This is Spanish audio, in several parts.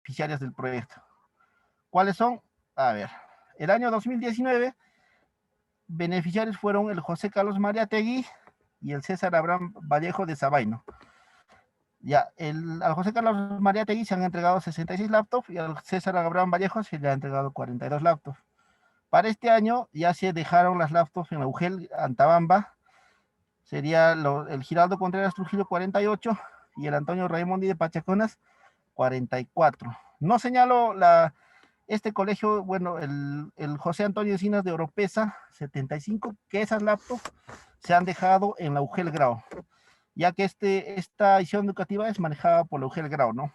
beneficiarias del proyecto. ¿Cuáles son? A ver, el año 2019, beneficiarios fueron el José Carlos Mariátegui y el César Abraham Vallejo de Sabaino. Ya, al José Carlos Mariátegui se han entregado 66 laptops y al César Abraham Vallejo se le han entregado 42 laptops. Para este año ya se dejaron las laptops en la UGEL Antabamba, sería el Giraldo Contreras Trujillo 48 y el Antonio Raimondi de Pachaconas 44. No señalo este colegio, bueno, el José Antonio Encinas de Oropesa 75, que esas laptops se han dejado en la UGEL Grau, ya que esta edición educativa es manejada por la UGEL Grau, ¿no?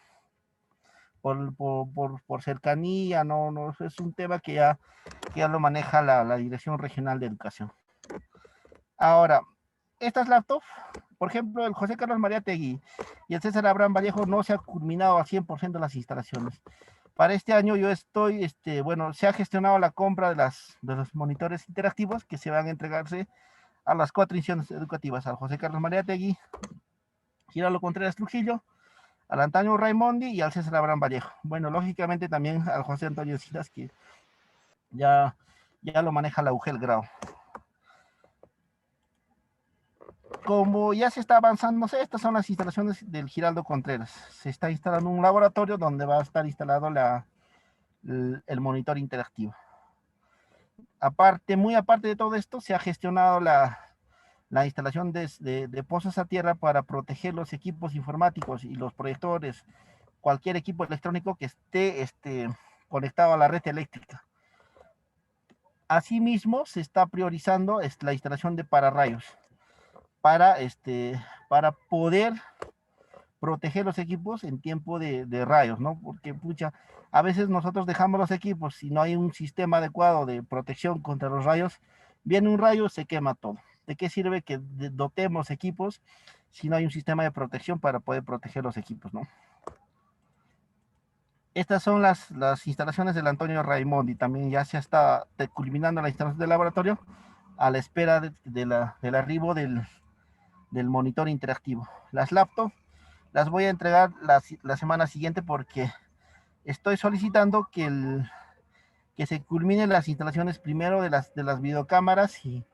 Por cercanía, no, es un tema que ya lo maneja la Dirección Regional de Educación. Ahora, estas laptops, por ejemplo, el José Carlos Mariátegui y el César Abraham Vallejo no se ha culminado a 100% las instalaciones. Para este año yo estoy, bueno, se ha gestionado la compra de los monitores interactivos que se van a entregarse a las 4 instituciones educativas, al José Carlos Mariátegui, Giraldo Contreras Trujillo, al Antonio Raimondi y al César Abraham Vallejo. Bueno, lógicamente también al José Antonio Silas, que ya lo maneja la UGEL Grau. Como ya se está avanzando, no sé, estas son las instalaciones del Giraldo Contreras. Se está instalando un laboratorio donde va a estar instalado el monitor interactivo. Muy aparte de todo esto, se ha gestionado la instalación de pozos a tierra para proteger los equipos informáticos y los proyectores, cualquier equipo electrónico que esté conectado a la red eléctrica. Asimismo, se está priorizando la instalación de pararrayos para poder proteger los equipos en tiempo de rayos, ¿no? Porque, pucha, a veces nosotros dejamos los equipos, si no hay un sistema adecuado de protección contra los rayos, viene un rayo, se quema todo. ¿De qué sirve que dotemos equipos si no hay un sistema de protección para poder proteger los equipos, ¿no? Estas son las instalaciones del Antonio Raimondi. También ya se está culminando la instalación del laboratorio a la espera del arribo del monitor interactivo. Las laptops las voy a entregar la semana siguiente porque estoy solicitando que se culminen las instalaciones primero de las videocámaras y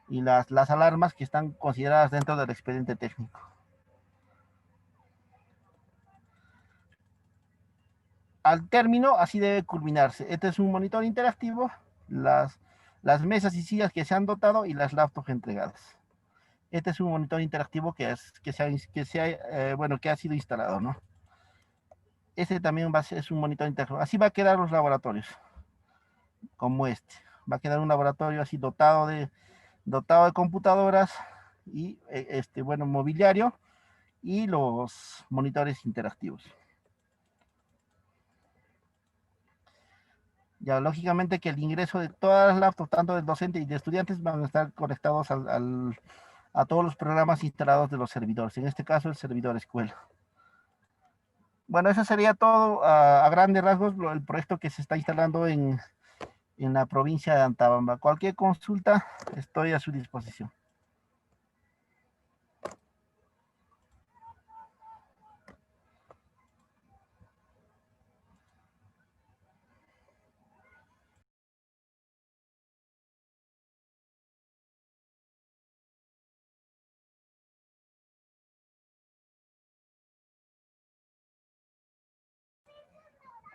las alarmas que están consideradas dentro del expediente técnico. Al término, así debe culminarse. Este es un monitor interactivo, las mesas y sillas que se han dotado y las laptops entregadas. Este es un monitor interactivo que ha sido instalado, ¿no? Este también es un monitor interactivo. Así va a quedar los laboratorios, como este. Va a quedar un laboratorio así dotado de computadoras y mobiliario y los monitores interactivos. Ya, lógicamente que el ingreso de todas las laptops, tanto del docente y de estudiantes, van a estar conectados a todos los programas instalados de los servidores, en este caso el servidor escuela. Bueno, eso sería todo a grandes rasgos el proyecto que se está instalando en la provincia de Antabamba. Cualquier consulta, estoy a su disposición.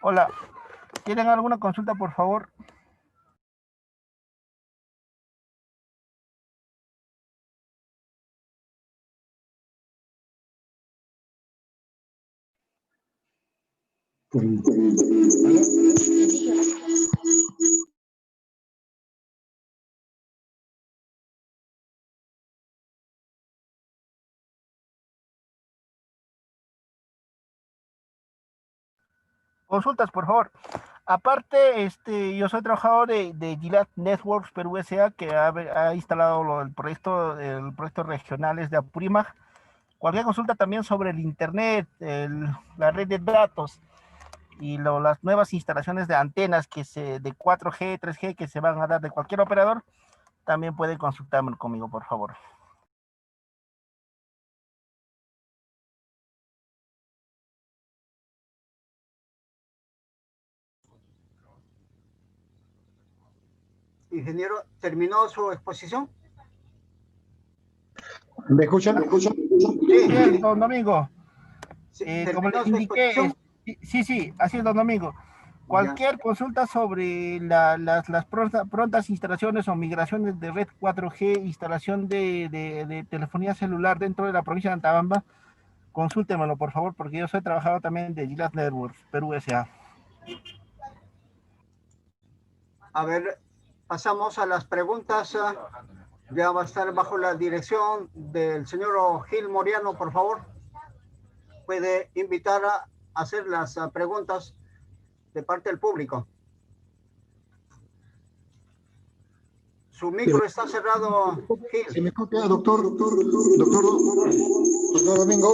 Hola, ¿tienen alguna consulta, por favor? Consultas, por favor. Aparte, yo soy trabajador de Gilat Networks Perú S.A., que ha instalado el proyecto regionales de Apurímac. Cualquier consulta también sobre el internet, la red de datos y las nuevas instalaciones de antenas de 4G, 3G que se van a dar de cualquier operador, también pueden consultarme conmigo, por favor. ingeniero, ¿terminó su exposición? ¿Me escuchan? ¿Me escuchan? Sí, don Domingo. Sí, Como ¿terminó les su indiqué, exposición? sí, así es, don Domingo. Cualquier consulta sobre las prontas instalaciones o migraciones de red 4G, instalación de telefonía celular dentro de la provincia de Antabamba, consúltemelo, por favor, porque yo soy trabajador también de Gilat Networks, Perú S.A. A ver, pasamos a las preguntas. Ya va a estar bajo la dirección del señor Gil Moriano, por favor. Puede invitar a hacer las preguntas de parte del público. Su micro está cerrado, Gil. ¿Se me escucha, doctor Domingo?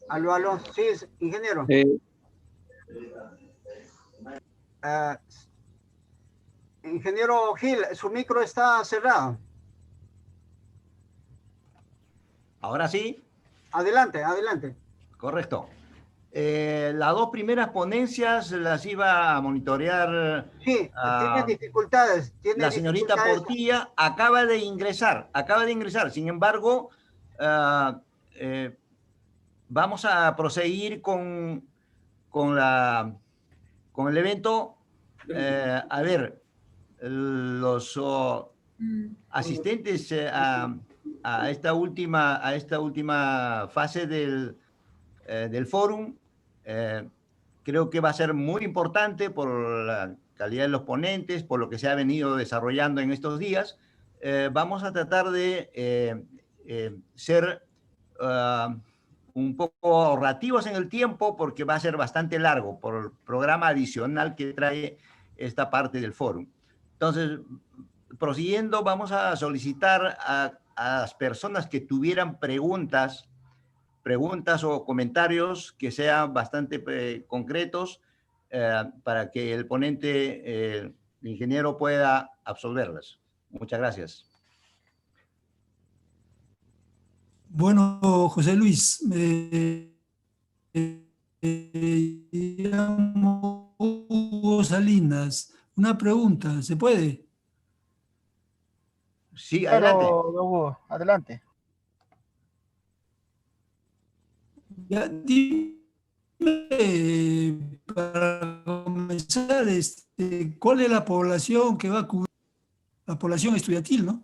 Aló, sí, ingeniero. Ingeniero Gil, su micro está cerrado. Ahora sí. Adelante. Correcto. Las dos primeras ponencias las iba a monitorear. Sí, tiene dificultades. La señorita Portilla acaba de ingresar. Sin embargo, vamos a proseguir con el evento. A ver, los asistentes a esta última fase del fórum, creo que va a ser muy importante por la calidad de los ponentes, por lo que se ha venido desarrollando en estos días. Vamos a tratar de ser un poco ahorrativos en el tiempo, porque va a ser bastante largo por el programa adicional que trae esta parte del fórum. Entonces, prosiguiendo, vamos a solicitar a las personas que tuvieran preguntas o comentarios que sean bastante concretos, para que el ponente, el ingeniero, pueda absolverlas. Muchas gracias. Bueno, José Luis, me llamo Hugo Salinas. Una pregunta, ¿se puede? Sí, adelante. Claro, Hugo, adelante. Ya, dime, para comenzar, ¿cuál es la población que va a cubrir? La población estudiantil, ¿no?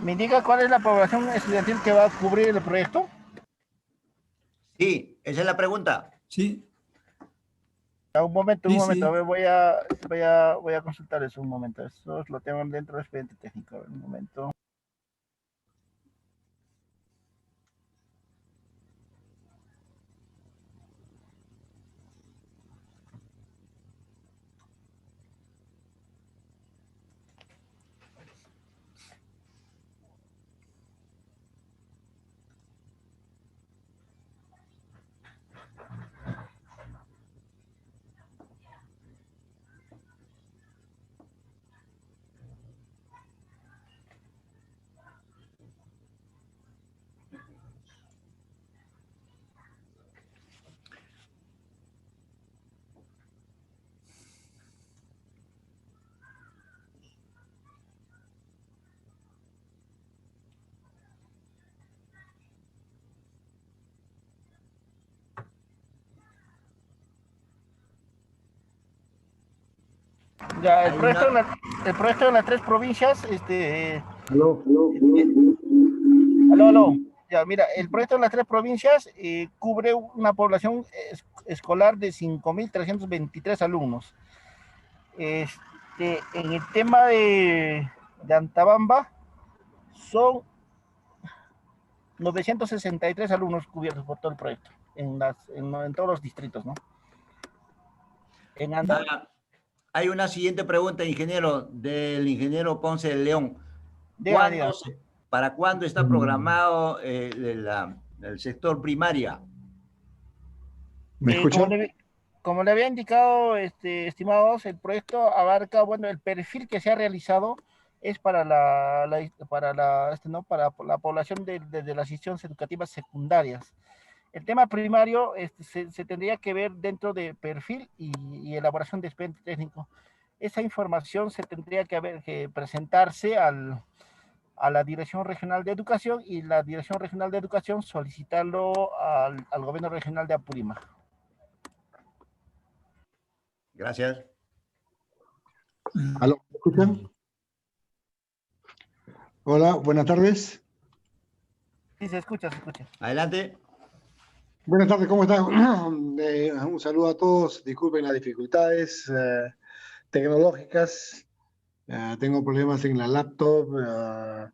¿Me indica cuál es la población estudiantil que va a cubrir el proyecto? Sí, esa es la pregunta. Sí. Un momento, Sí. a ver, voy a consultar eso un momento. Eso lo tengo dentro del expediente técnico. A ver, un momento. Ya, el proyecto de las tres provincias, aló. Ya, mira, el proyecto de las tres provincias cubre una población escolar de 5.323 alumnos. En el tema de Antabamba, son 963 alumnos cubiertos por todo el proyecto, en todos los distritos, ¿no? Hay una siguiente pregunta, ingeniero, del ingeniero Ponce de León. Dígame. ¿Para cuándo está programado el sector primaria? ¿Me escuchan? Como le había indicado, estimados, el proyecto abarca, bueno, el perfil que se ha realizado es para ¿no? para la población de las instituciones educativas secundarias. El tema primario se tendría que ver dentro de perfil y elaboración de expediente técnico. Esa información se tendría que presentarse a la Dirección Regional de Educación y la Dirección Regional de Educación solicitarlo al Gobierno Regional de Apurímac. Gracias. ¿Aló? ¿Me escuchan? Hola, buenas tardes. Sí, se escucha, se escucha. Adelante. Buenas tardes, ¿cómo están? Un saludo a todos. Disculpen las dificultades tecnológicas. Tengo problemas en la laptop,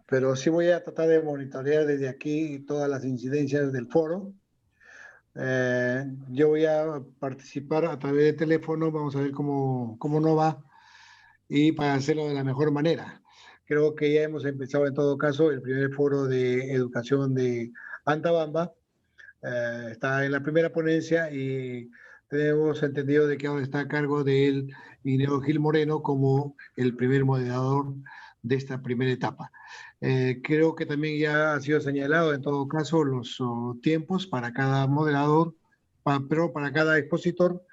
pero sí voy a tratar de monitorear desde aquí todas las incidencias del foro. Yo voy a participar a través de teléfono, vamos a ver cómo no va y para hacerlo de la mejor manera. Creo que ya hemos empezado en todo caso el primer foro de educación de Antabamba. Está en la primera ponencia y tenemos entendido de que ahora está a cargo de él Ingeniero Gil Moreno como el primer moderador de esta primera etapa. Creo que también ya ha sido señalado en todo caso los tiempos para cada moderador, pero para cada expositor,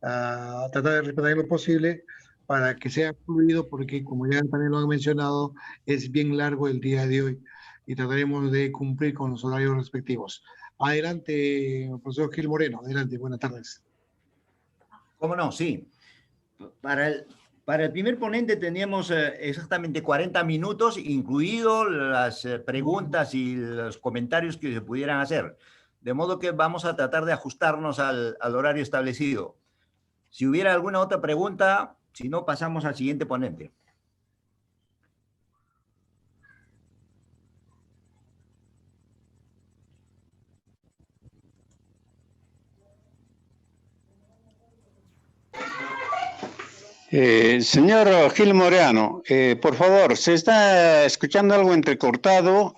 tratar de respetar lo posible para que sea fluido, porque como ya también lo han mencionado, es bien largo el día de hoy y trataremos de cumplir con los horarios respectivos. Adelante, profesor Gil Moreno. Adelante, buenas tardes. ¿Cómo no? Sí. Para el primer ponente teníamos exactamente 40 minutos, incluidos las preguntas y los comentarios que se pudieran hacer. De modo que vamos a tratar de ajustarnos al horario establecido. Si hubiera alguna otra pregunta, si no, pasamos al siguiente ponente. Señor Gil Moreno, por favor, se está escuchando algo entrecortado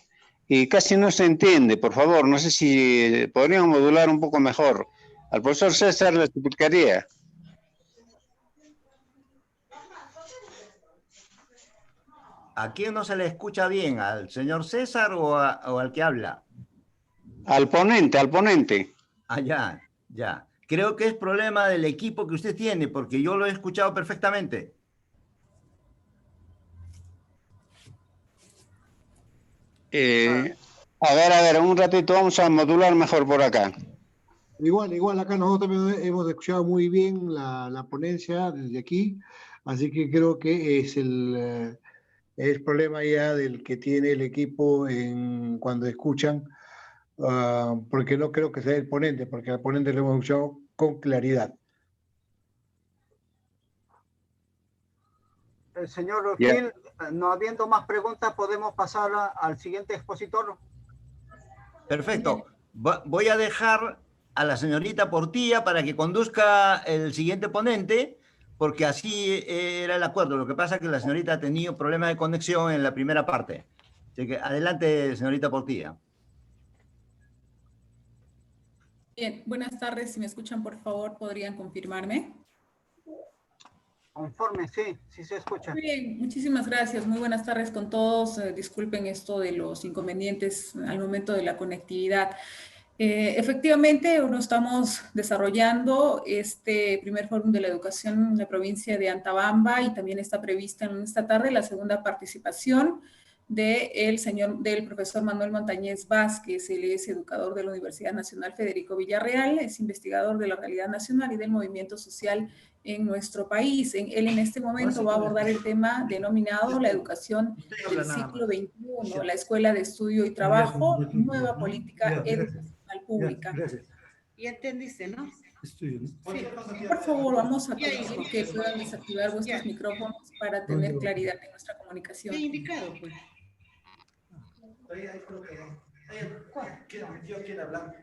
y casi no se entiende. Por favor, no sé si podrían modular un poco mejor. Al profesor César le explicaría. ¿A quién no se le escucha bien? ¿Al señor César o al que habla? Al ponente, al ponente. Ah, ya, ya. Creo que es problema del equipo que usted tiene, porque yo lo he escuchado perfectamente. A ver, un ratito, vamos a modular mejor por acá. Igual acá nosotros también hemos escuchado muy bien la ponencia desde aquí, así que creo que es el problema ya del que tiene el equipo cuando escuchan, porque no creo que sea el ponente, porque al ponente lo hemos escuchado con claridad. Señor Yeah. Gil, no habiendo más preguntas, podemos pasar al siguiente expositor. Perfecto. Voy a dejar a la señorita Portilla para que conduzca el siguiente ponente, porque así era el acuerdo. Lo que pasa es que la señorita ha tenido problemas de conexión en la primera parte. Así que adelante, señorita Portilla. Bien, buenas tardes. Si me escuchan, por favor, ¿podrían confirmarme? Conforme, sí se escucha. Muy bien, muchísimas gracias. Muy buenas tardes con todos. Disculpen esto de los inconvenientes al momento de la conectividad. Efectivamente, no estamos desarrollando este primer fórum de la educación en la provincia de Antabamba y también está prevista en esta tarde la segunda participación del profesor Manuel Montañez Vázquez. Él es educador de la Universidad Nacional Federico Villarreal, es investigador de la realidad nacional y del movimiento social en nuestro país. Él en este momento va a abordar el tema denominado la educación del siglo XXI, la escuela de estudio y trabajo, nueva política educacional pública. Ya entendiste, ¿no? Sí. Por favor, vamos a pedir que puedan desactivar vuestros micrófonos para tener claridad en nuestra comunicación. Te he indicado, pues. Yo quiero hablar.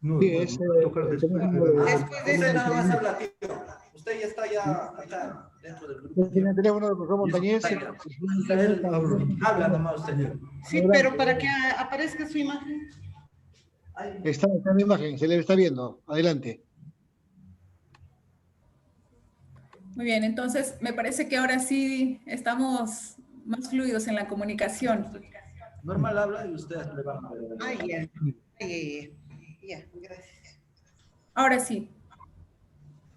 No, sí, después de eso nada más habla, tío. Usted ya está acá dentro del grupo. Tiene el teléfono del profesor Montañez. Habla nomás, señor. Sí, pero para que aparezca su imagen. Está en la imagen, se le está viendo. Adelante. Muy bien, entonces me parece que ahora sí estamos más fluidos en la comunicación. Normal habla y ustedes le van a ver. Ya, gracias. Ahora sí.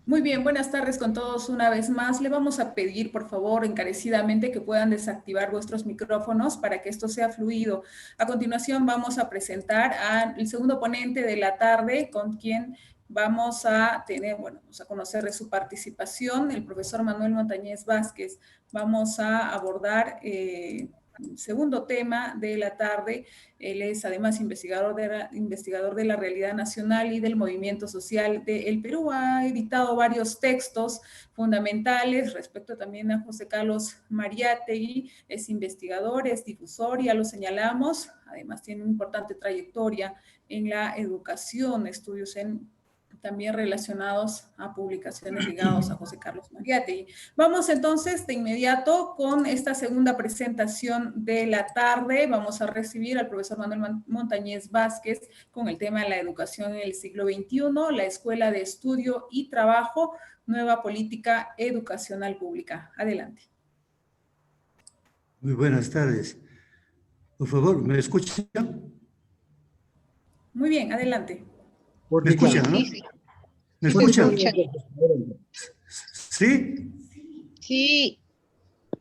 Muy bien, buenas tardes con todos una vez más. Le vamos a pedir, por favor, encarecidamente que puedan desactivar vuestros micrófonos para que esto sea fluido. A continuación vamos a presentar al segundo ponente de la tarde, con quien vamos a tener, bueno, vamos a conocer de su participación, el profesor Manuel Montañez Vázquez. Vamos a abordar segundo tema de la tarde. Él es además investigador de la realidad nacional y del movimiento social del Perú. Ha editado varios textos fundamentales respecto también a José Carlos Mariátegui. Es investigador, es difusor, ya lo señalamos. Además tiene una importante trayectoria en la educación, estudios también relacionados a publicaciones ligadas a José Carlos Mariátegui. Vamos entonces de inmediato con esta segunda presentación de la tarde. Vamos a recibir al profesor Manuel Montañez Vázquez con el tema de la educación en el siglo XXI, la Escuela de Estudio y Trabajo, nueva política educacional pública. Adelante. Muy buenas tardes. Por favor, ¿me escuchan? Muy bien, adelante. ¿Me escuchan, no? ¿Me escuchan? ¿Sí? Sí.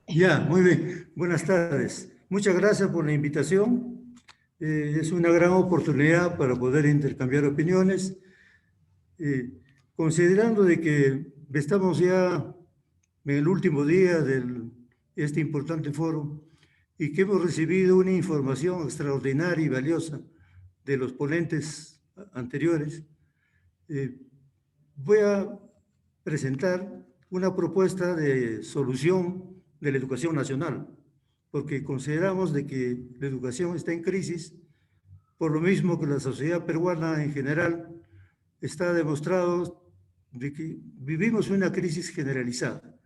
Ya, muy bien. Buenas tardes. Muchas gracias por la invitación. Es una gran oportunidad para poder intercambiar opiniones. Considerando de que estamos ya en el último día de este importante foro y que hemos recibido una información extraordinaria y valiosa de los ponentes anteriores, voy a presentar una propuesta de solución de la educación nacional, porque consideramos de que la educación está en crisis, por lo mismo que la sociedad peruana en general está demostrado de que vivimos una crisis generalizada.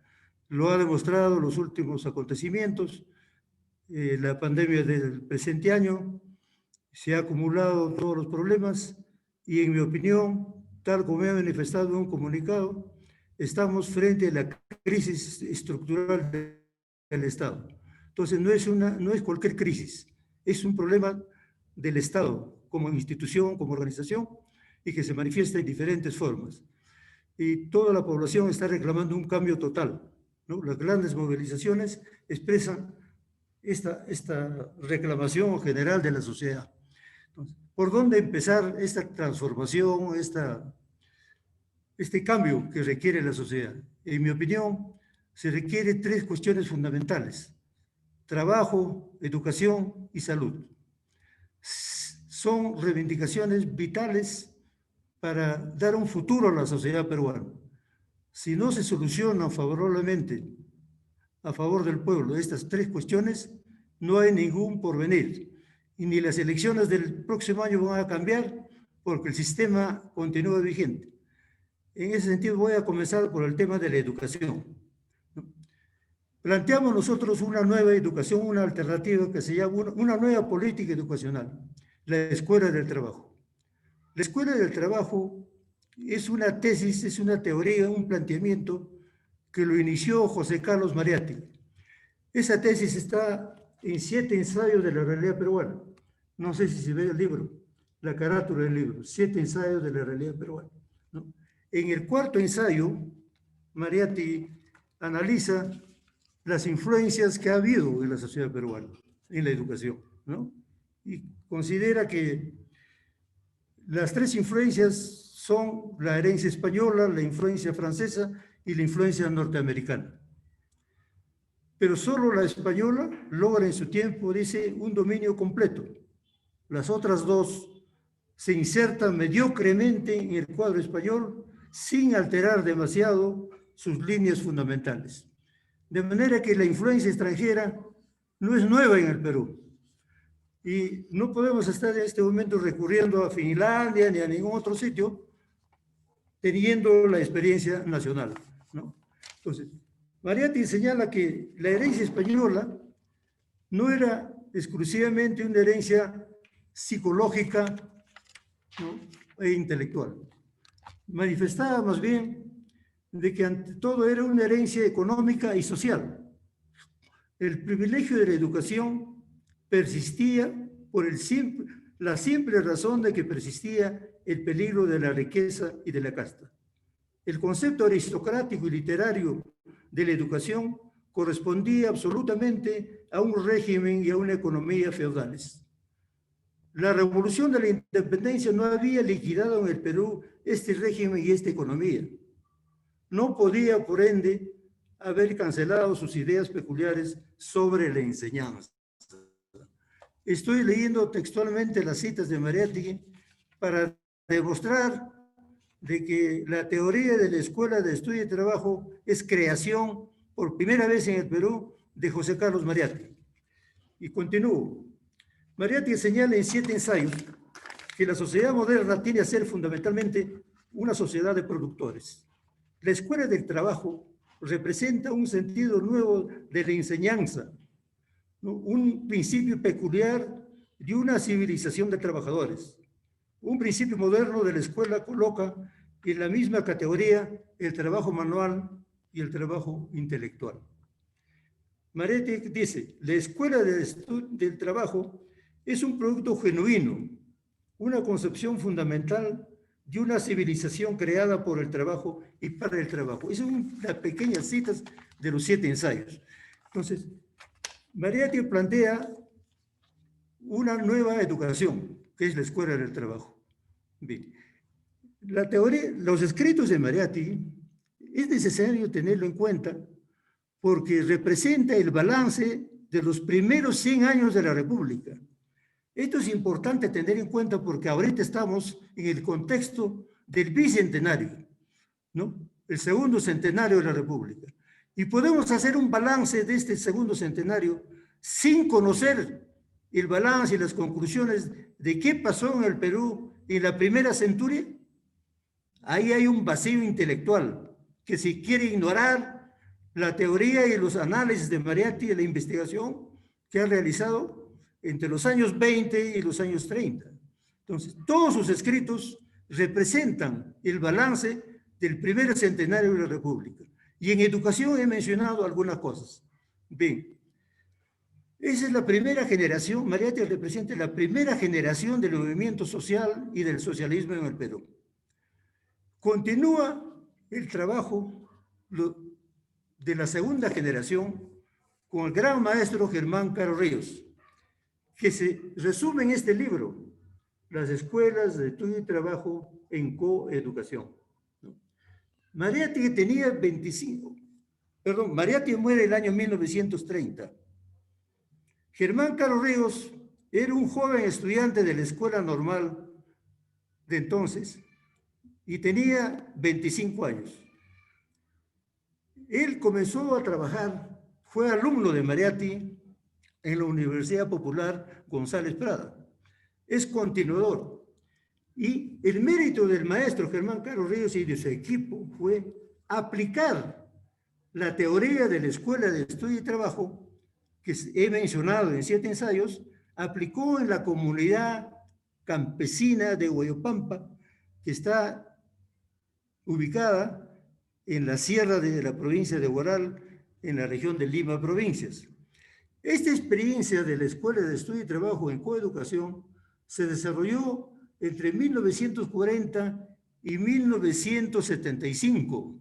Lo ha demostrado los últimos acontecimientos, la pandemia del presente año, se ha acumulado todos los problemas y en mi opinión, tal como he manifestado en un comunicado, estamos frente a la crisis estructural del Estado. Entonces, no es cualquier crisis, es un problema del Estado como institución, como organización, y que se manifiesta en diferentes formas. Y toda la población está reclamando un cambio total, ¿no? Las grandes movilizaciones expresan esta reclamación general de la sociedad. Entonces, ¿por dónde empezar esta transformación, este cambio que requiere la sociedad? En mi opinión, se requiere tres cuestiones fundamentales: trabajo, educación y salud. Son reivindicaciones vitales para dar un futuro a la sociedad peruana. Si no se solucionan favorablemente a favor del pueblo estas tres cuestiones, no hay ningún porvenir. Y ni las elecciones del próximo año van a cambiar porque el sistema continúa vigente. En ese sentido voy a comenzar por el tema de la educación. Planteamos nosotros una nueva educación, una alternativa que se llama una nueva política educacional, la Escuela del Trabajo. La Escuela del Trabajo es una tesis, es una teoría, un planteamiento que lo inició José Carlos Mariátegui. Esa tesis está en 7 ensayos de la realidad peruana. No sé si se ve el libro, la carátula del libro, 7 ensayos de la realidad peruana, ¿no? En el cuarto ensayo, Mariátegui analiza las influencias que ha habido en la sociedad peruana, en la educación, ¿no? Y considera que las tres influencias son la herencia española, la influencia francesa y la influencia norteamericana. Pero solo la española logra en su tiempo, dice, un dominio completo. Las otras dos se insertan mediocremente en el cuadro español sin alterar demasiado sus líneas fundamentales. De manera que la influencia extranjera no es nueva en el Perú. Y no podemos estar en este momento recurriendo a Finlandia ni a ningún otro sitio teniendo la experiencia nacional, ¿no? Entonces, Mariátegui señala que la herencia española no era exclusivamente una herencia psicológica, ¿no?, e intelectual. Manifestaba más bien de que ante todo era una herencia económica y social. El privilegio de la educación persistía por la simple razón de que persistía el peligro de la riqueza y de la casta. El concepto aristocrático y literario de la educación correspondía absolutamente a un régimen y a una economía feudales. La revolución de la independencia no había liquidado en el Perú este régimen y esta economía. No podía, por ende, haber cancelado sus ideas peculiares sobre la enseñanza. Estoy leyendo textualmente las citas de Mariátegui para demostrar de que la teoría de la Escuela de Estudio y Trabajo es creación por primera vez en el Perú de José Carlos Mariátegui. Y continúo. Mariátegui señala en 7 ensayos que la sociedad moderna tiene a ser fundamentalmente una sociedad de productores. La Escuela del Trabajo representa un sentido nuevo de la enseñanza, ¿no? Un principio peculiar de una civilización de trabajadores. Un principio moderno de la escuela coloca en la misma categoría el trabajo manual y el trabajo intelectual. Mariátegui dice, la escuela del trabajo es un producto genuino, una concepción fundamental de una civilización creada por el trabajo y para el trabajo. Esas son las pequeñas citas de los 7 ensayos. Entonces, Mariátegui plantea una nueva educación, que es la escuela del trabajo. Bien. La teoría, los escritos de Mariátegui es necesario tenerlo en cuenta porque representa el balance de los primeros 100 años de la República. Esto es importante tener en cuenta porque ahorita estamos en el contexto del bicentenario, ¿no? El segundo centenario de la República. Y podemos hacer un balance de este segundo centenario sin conocer el balance y las conclusiones de qué pasó en el Perú en la primera centuria. Ahí hay un vacío intelectual que si quiere ignorar la teoría y los análisis de Mariátegui y la investigación que ha realizado entre los años 20 y los años 30. Entonces, todos sus escritos representan el balance del primer centenario de la República. Y en educación he mencionado algunas cosas. Bien, esa es la primera generación, Mariátegui representa la primera generación del movimiento social y del socialismo en el Perú. Continúa el trabajo de la segunda generación con el gran maestro Germán Caro Ríos, que se resume en este libro, Las escuelas de estudio y trabajo en coeducación. Mariátegui tenía 25, perdón, Mariátegui muere el año 1930. Germán Caro Ríos era un joven estudiante de la escuela normal de entonces y tenía 25 años. Él comenzó a trabajar, fue alumno de Mariátegui en la Universidad Popular González Prada. Es continuador. Y el mérito del maestro Germán Caro Ríos y de su equipo fue aplicar la teoría de la Escuela de Estudio y Trabajo, que he mencionado en 7 ensayos, aplicó en la comunidad campesina de Huayopampa, que está ubicada en la sierra de la provincia de Huaral, en la región de Lima, provincias. Esta experiencia de la Escuela de Estudio y Trabajo en Coeducación se desarrolló entre 1940 y 1975.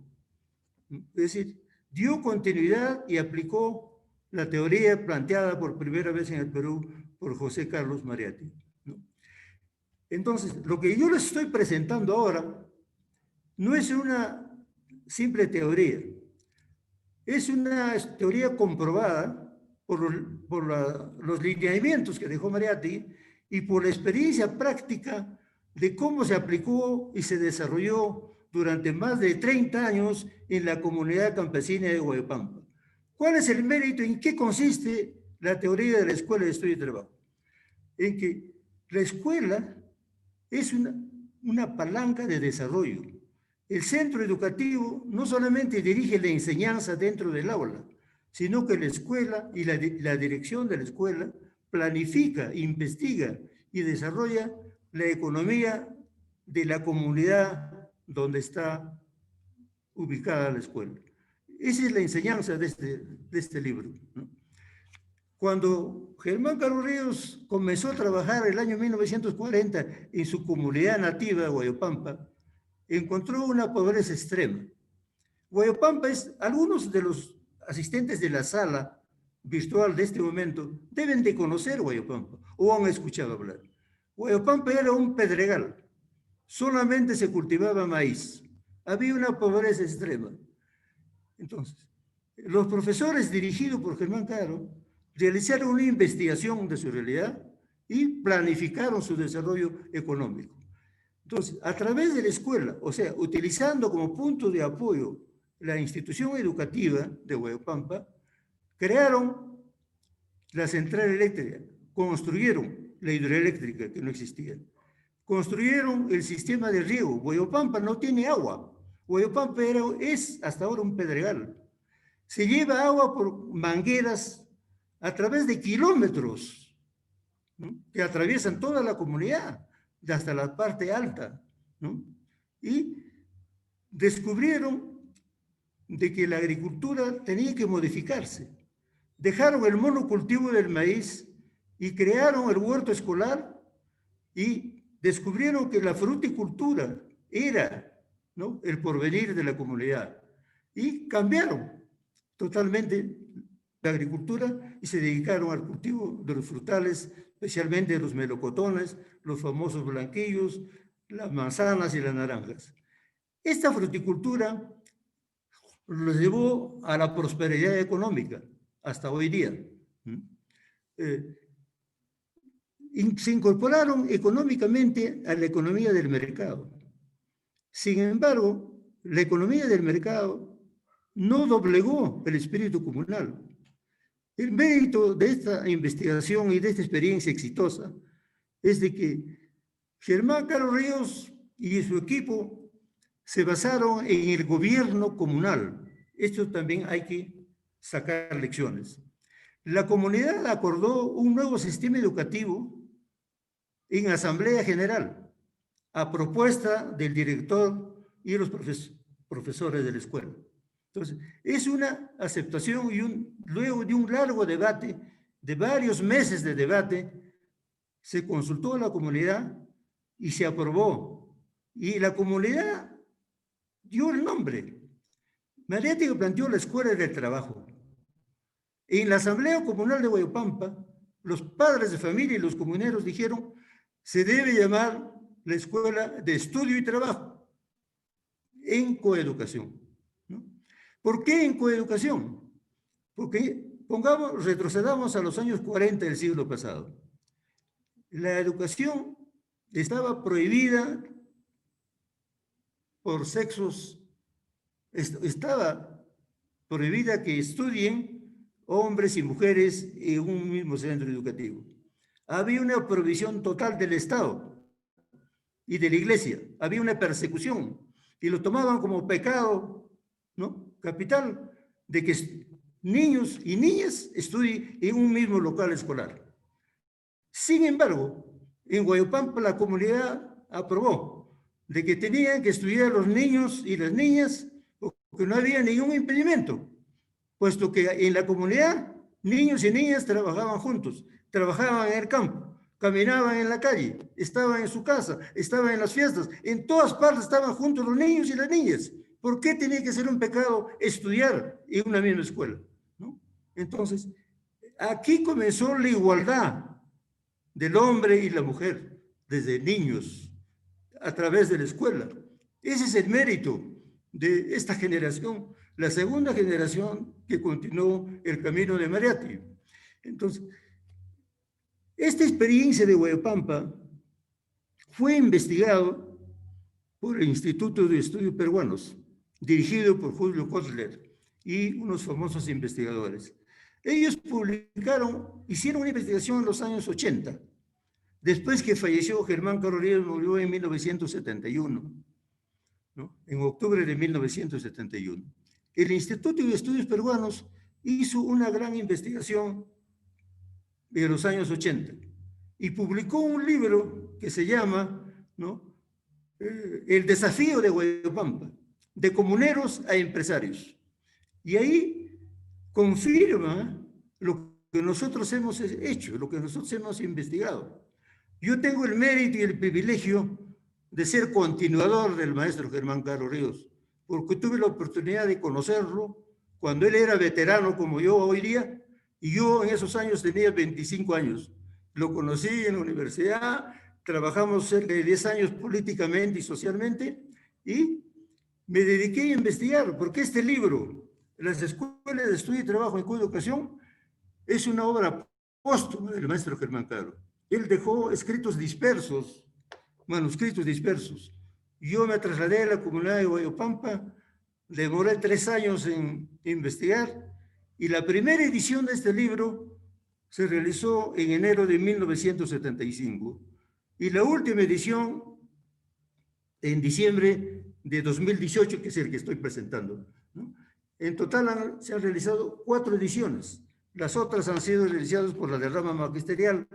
Es decir, dio continuidad y aplicó la teoría planteada por primera vez en el Perú por José Carlos Mariátegui, ¿no? Entonces, lo que yo les estoy presentando ahora no es una simple teoría, es una teoría comprobada por los lineamientos que dejó Mariátegui y por la experiencia práctica de cómo se aplicó y se desarrolló durante más de 30 años en la comunidad campesina de Huayopampa. ¿Cuál es el mérito? ¿En qué consiste la teoría de la Escuela de Estudio y Trabajo? En que la escuela es una palanca de desarrollo. El centro educativo no solamente dirige la enseñanza dentro del aula, sino que la escuela y la dirección de la escuela planifica, investiga y desarrolla la economía de la comunidad donde está ubicada la escuela. Esa es la enseñanza de este libro, ¿no? Cuando Germán Carlos Ríos comenzó a trabajar el año 1940 en su comunidad nativa, Huayopampa, encontró una pobreza extrema. Huayopampa algunos de los asistentes de la sala virtual de este momento deben de conocer Huayopampa o han escuchado hablar. Huayopampa era un pedregal, solamente se cultivaba maíz, había una pobreza extrema. Entonces, los profesores dirigidos por Germán Caro realizaron una investigación de su realidad y planificaron su desarrollo económico. Entonces, a través de la escuela, o sea, utilizando como punto de apoyo la institución educativa de Huayopampa, crearon la central eléctrica, construyeron la hidroeléctrica que no existía, construyeron el sistema de riego. Huayopampa no tiene agua. Huayopampa es hasta ahora un pedregal. Se lleva agua por mangueras a través de kilómetros, ¿no?, que atraviesan toda la comunidad, hasta la parte alta, ¿no? Y descubrieron de que la agricultura tenía que modificarse. Dejaron el monocultivo del maíz y crearon el huerto escolar y descubrieron que la fruticultura era, ¿no?, el porvenir de la comunidad. Y cambiaron totalmente la agricultura y se dedicaron al cultivo de los frutales, especialmente de los melocotones, los famosos blanquillos, las manzanas y las naranjas. Esta fruticultura los llevó a la prosperidad económica hasta hoy día. Se incorporaron económicamente a la economía del mercado. Sin embargo, la economía del mercado no doblegó el espíritu comunal. El mérito de esta investigación y de esta experiencia exitosa es de que Germán Carlos Ríos y su equipo se basaron en el gobierno comunal. Esto también hay que sacar lecciones. La comunidad acordó un nuevo sistema educativo en Asamblea General, a propuesta del director y los profesores de la escuela. Entonces, es una aceptación y luego de un largo debate, de varios meses de debate, se consultó a la comunidad y se aprobó. Y la comunidad dio el nombre. Mariátegui planteó la Escuela del Trabajo. En la Asamblea Comunal de Huayopampa, los padres de familia y los comuneros dijeron, se debe llamar la Escuela de Estudio y Trabajo en coeducación, ¿no? ¿Por qué en coeducación? Porque, retrocedamos a los años 40 del siglo pasado. La educación estaba prohibida por sexos, estaba prohibida que estudien hombres y mujeres en un mismo centro educativo. Había una prohibición total del Estado y de la Iglesia. Había una persecución y lo tomaban como pecado, ¿no?, capital, de que niños y niñas estudien en un mismo local escolar. Sin embargo, en Huayopampa la comunidad aprobó de que tenían que estudiar los niños y las niñas porque no había ningún impedimento, puesto que en la comunidad niños y niñas trabajaban juntos, trabajaban en el campo, caminaban en la calle, estaban en su casa, estaban en las fiestas, en todas partes estaban juntos los niños y las niñas. ¿Por qué tenía que ser un pecado estudiar en una misma escuela, ¿no? Entonces, aquí comenzó la igualdad del hombre y la mujer, desde niños, a través de la escuela. Ese es el mérito de esta generación, la segunda generación que continuó el camino de Mariátegui. Entonces, esta experiencia de Huayopampa fue investigado por el Instituto de Estudios Peruanos, dirigido por Julio Kotler y unos famosos investigadores. Ellos hicieron una investigación en los años 80, después que falleció Germán Carlos Ríos, murió en 1971, ¿no?, en octubre de 1971. El Instituto de Estudios Peruanos hizo una gran investigación de los años 80 y publicó un libro que se llama, ¿no?, El desafío de Huayopampa. de comuneros a empresarios. Y ahí confirma lo que nosotros hemos hecho, lo que nosotros hemos investigado. Yo tengo el mérito y el privilegio de ser continuador del maestro Germán Caro Ríos, porque tuve la oportunidad de conocerlo cuando él era veterano como yo hoy día, y yo en esos años tenía 25 años. Lo conocí en la universidad, trabajamos cerca de 10 años políticamente y socialmente, y me dediqué a investigar, porque este libro, Las Escuelas de Estudio y Trabajo en Coeducación, es una obra póstuma del maestro Germán Caro. Él dejó escritos dispersos, manuscritos dispersos. Yo me trasladé a la comunidad de Huayopampa, demoré 3 años en investigar, y la primera edición de este libro se realizó en enero de 1975, y la última edición en diciembre de 2018, que es el que estoy presentando, ¿no? En total se han realizado 4 ediciones. Las otras han sido realizadas por la derrama magisterial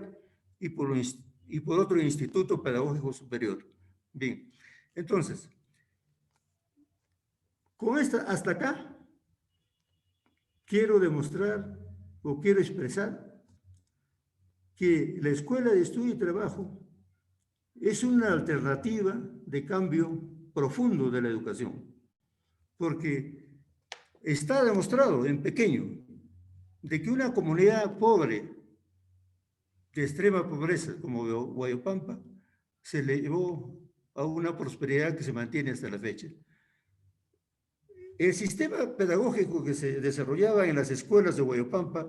y por otro instituto pedagógico superior. Bien, entonces, con esta, hasta acá, quiero demostrar o quiero expresar que la Escuela de Estudio y Trabajo es una alternativa de cambio profundo de la educación, porque está demostrado en pequeño de que una comunidad pobre, de extrema pobreza, como Huayopampa, se elevó a una prosperidad que se mantiene hasta la fecha. El sistema pedagógico que se desarrollaba en las escuelas de Huayopampa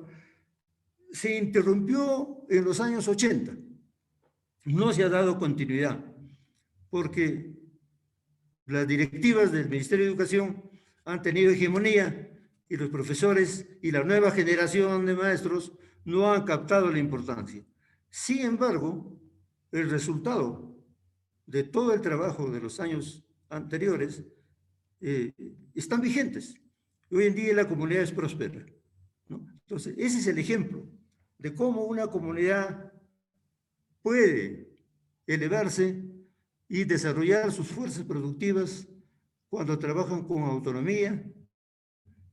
se interrumpió en los años 80. No se ha dado continuidad, porque las directivas del Ministerio de Educación han tenido hegemonía y los profesores y la nueva generación de maestros no han captado la importancia. Sin embargo, el resultado de todo el trabajo de los años anteriores están vigentes. Hoy en día la comunidad es próspera, ¿no? Entonces, ese es el ejemplo de cómo una comunidad puede elevarse y desarrollar sus fuerzas productivas cuando trabajan con autonomía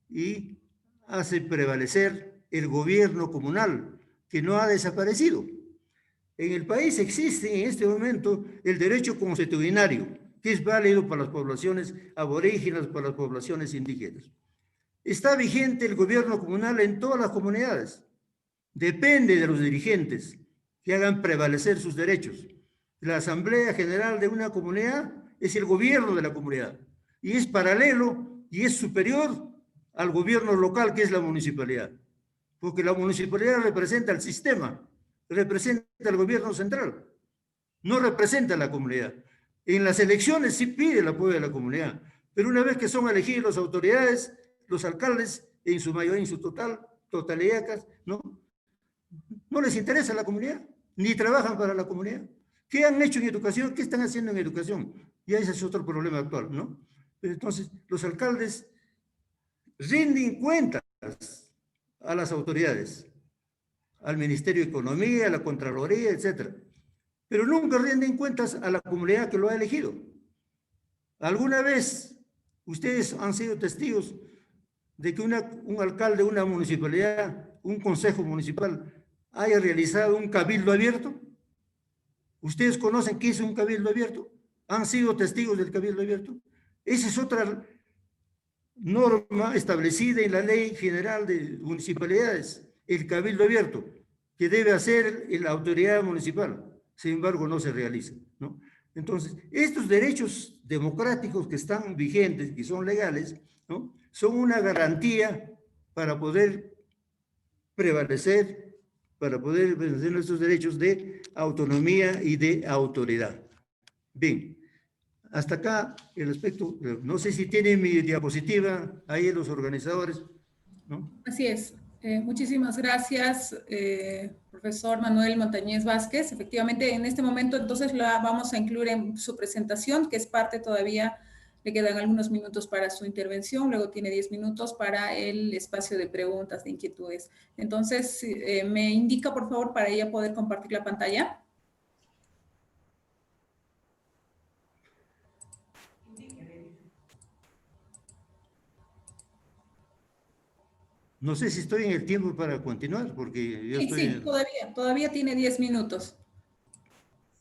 y hace prevalecer el gobierno comunal, que no ha desaparecido. En el país existe en este momento el derecho consuetudinario, que es válido para las poblaciones aborígenes, para las poblaciones indígenas. Está vigente el gobierno comunal en todas las comunidades. Depende de los dirigentes que hagan prevalecer sus derechos. La Asamblea General de una comunidad es el gobierno de la comunidad y es paralelo y es superior al gobierno local, que es la municipalidad, porque la municipalidad representa el sistema, representa al gobierno central, no representa a la comunidad. En las elecciones sí pide el apoyo de la comunidad, pero una vez que son elegidos las autoridades, los alcaldes, en su mayoría, en su totalidad, no les interesa la comunidad, ni trabajan para la comunidad. ¿Qué han hecho en educación? ¿Qué están haciendo en educación? Y ese es otro problema actual, ¿no? Entonces, los alcaldes rinden cuentas a las autoridades, al Ministerio de Economía, a la Contraloría, etcétera, pero nunca rinden cuentas a la comunidad que lo ha elegido. ¿Alguna vez ustedes han sido testigos de que un alcalde, una municipalidad, un consejo municipal haya realizado un cabildo abierto? ¿Ustedes conocen qué es un cabildo abierto? ¿Han sido testigos del cabildo abierto? Esa es otra norma establecida en la Ley General de Municipalidades, el cabildo abierto, que debe hacer la autoridad municipal. Sin embargo, no se realiza, ¿no? Entonces, estos derechos democráticos que están vigentes, que son legales, ¿no?, son una garantía para poder prevalecer, para poder vencer nuestros derechos de autonomía y de autoridad. Bien, hasta acá el aspecto. No sé si tienen mi diapositiva ahí los organizadores, ¿no? Así es. Muchísimas gracias, profesor Manuel Montañez Vázquez. Efectivamente, en este momento entonces la vamos a incluir en su presentación, que es parte todavía, le quedan algunos minutos para su intervención, luego tiene 10 minutos para el espacio de preguntas, de inquietudes. Entonces, me indica, por favor, para ella poder compartir la pantalla. No sé si estoy en el tiempo para continuar, porque yo Sí, estoy... sí, todavía tiene 10 minutos.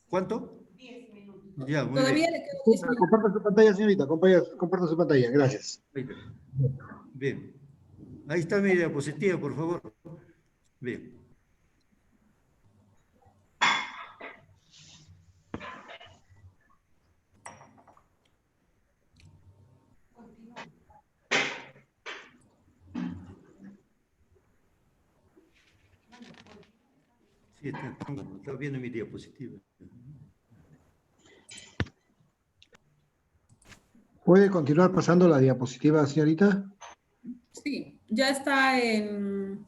¿Cuánto? 10 minutos. Ya, muy Todavía bien. le quedan 10 minutos. Comparta su pantalla, señorita. Comparta su pantalla. Gracias. Ahí está. Bien. Ahí está mi diapositiva, por favor. Bien. Sí, está viendo mi diapositiva. ¿Puede continuar pasando la diapositiva, señorita? Sí, ya está en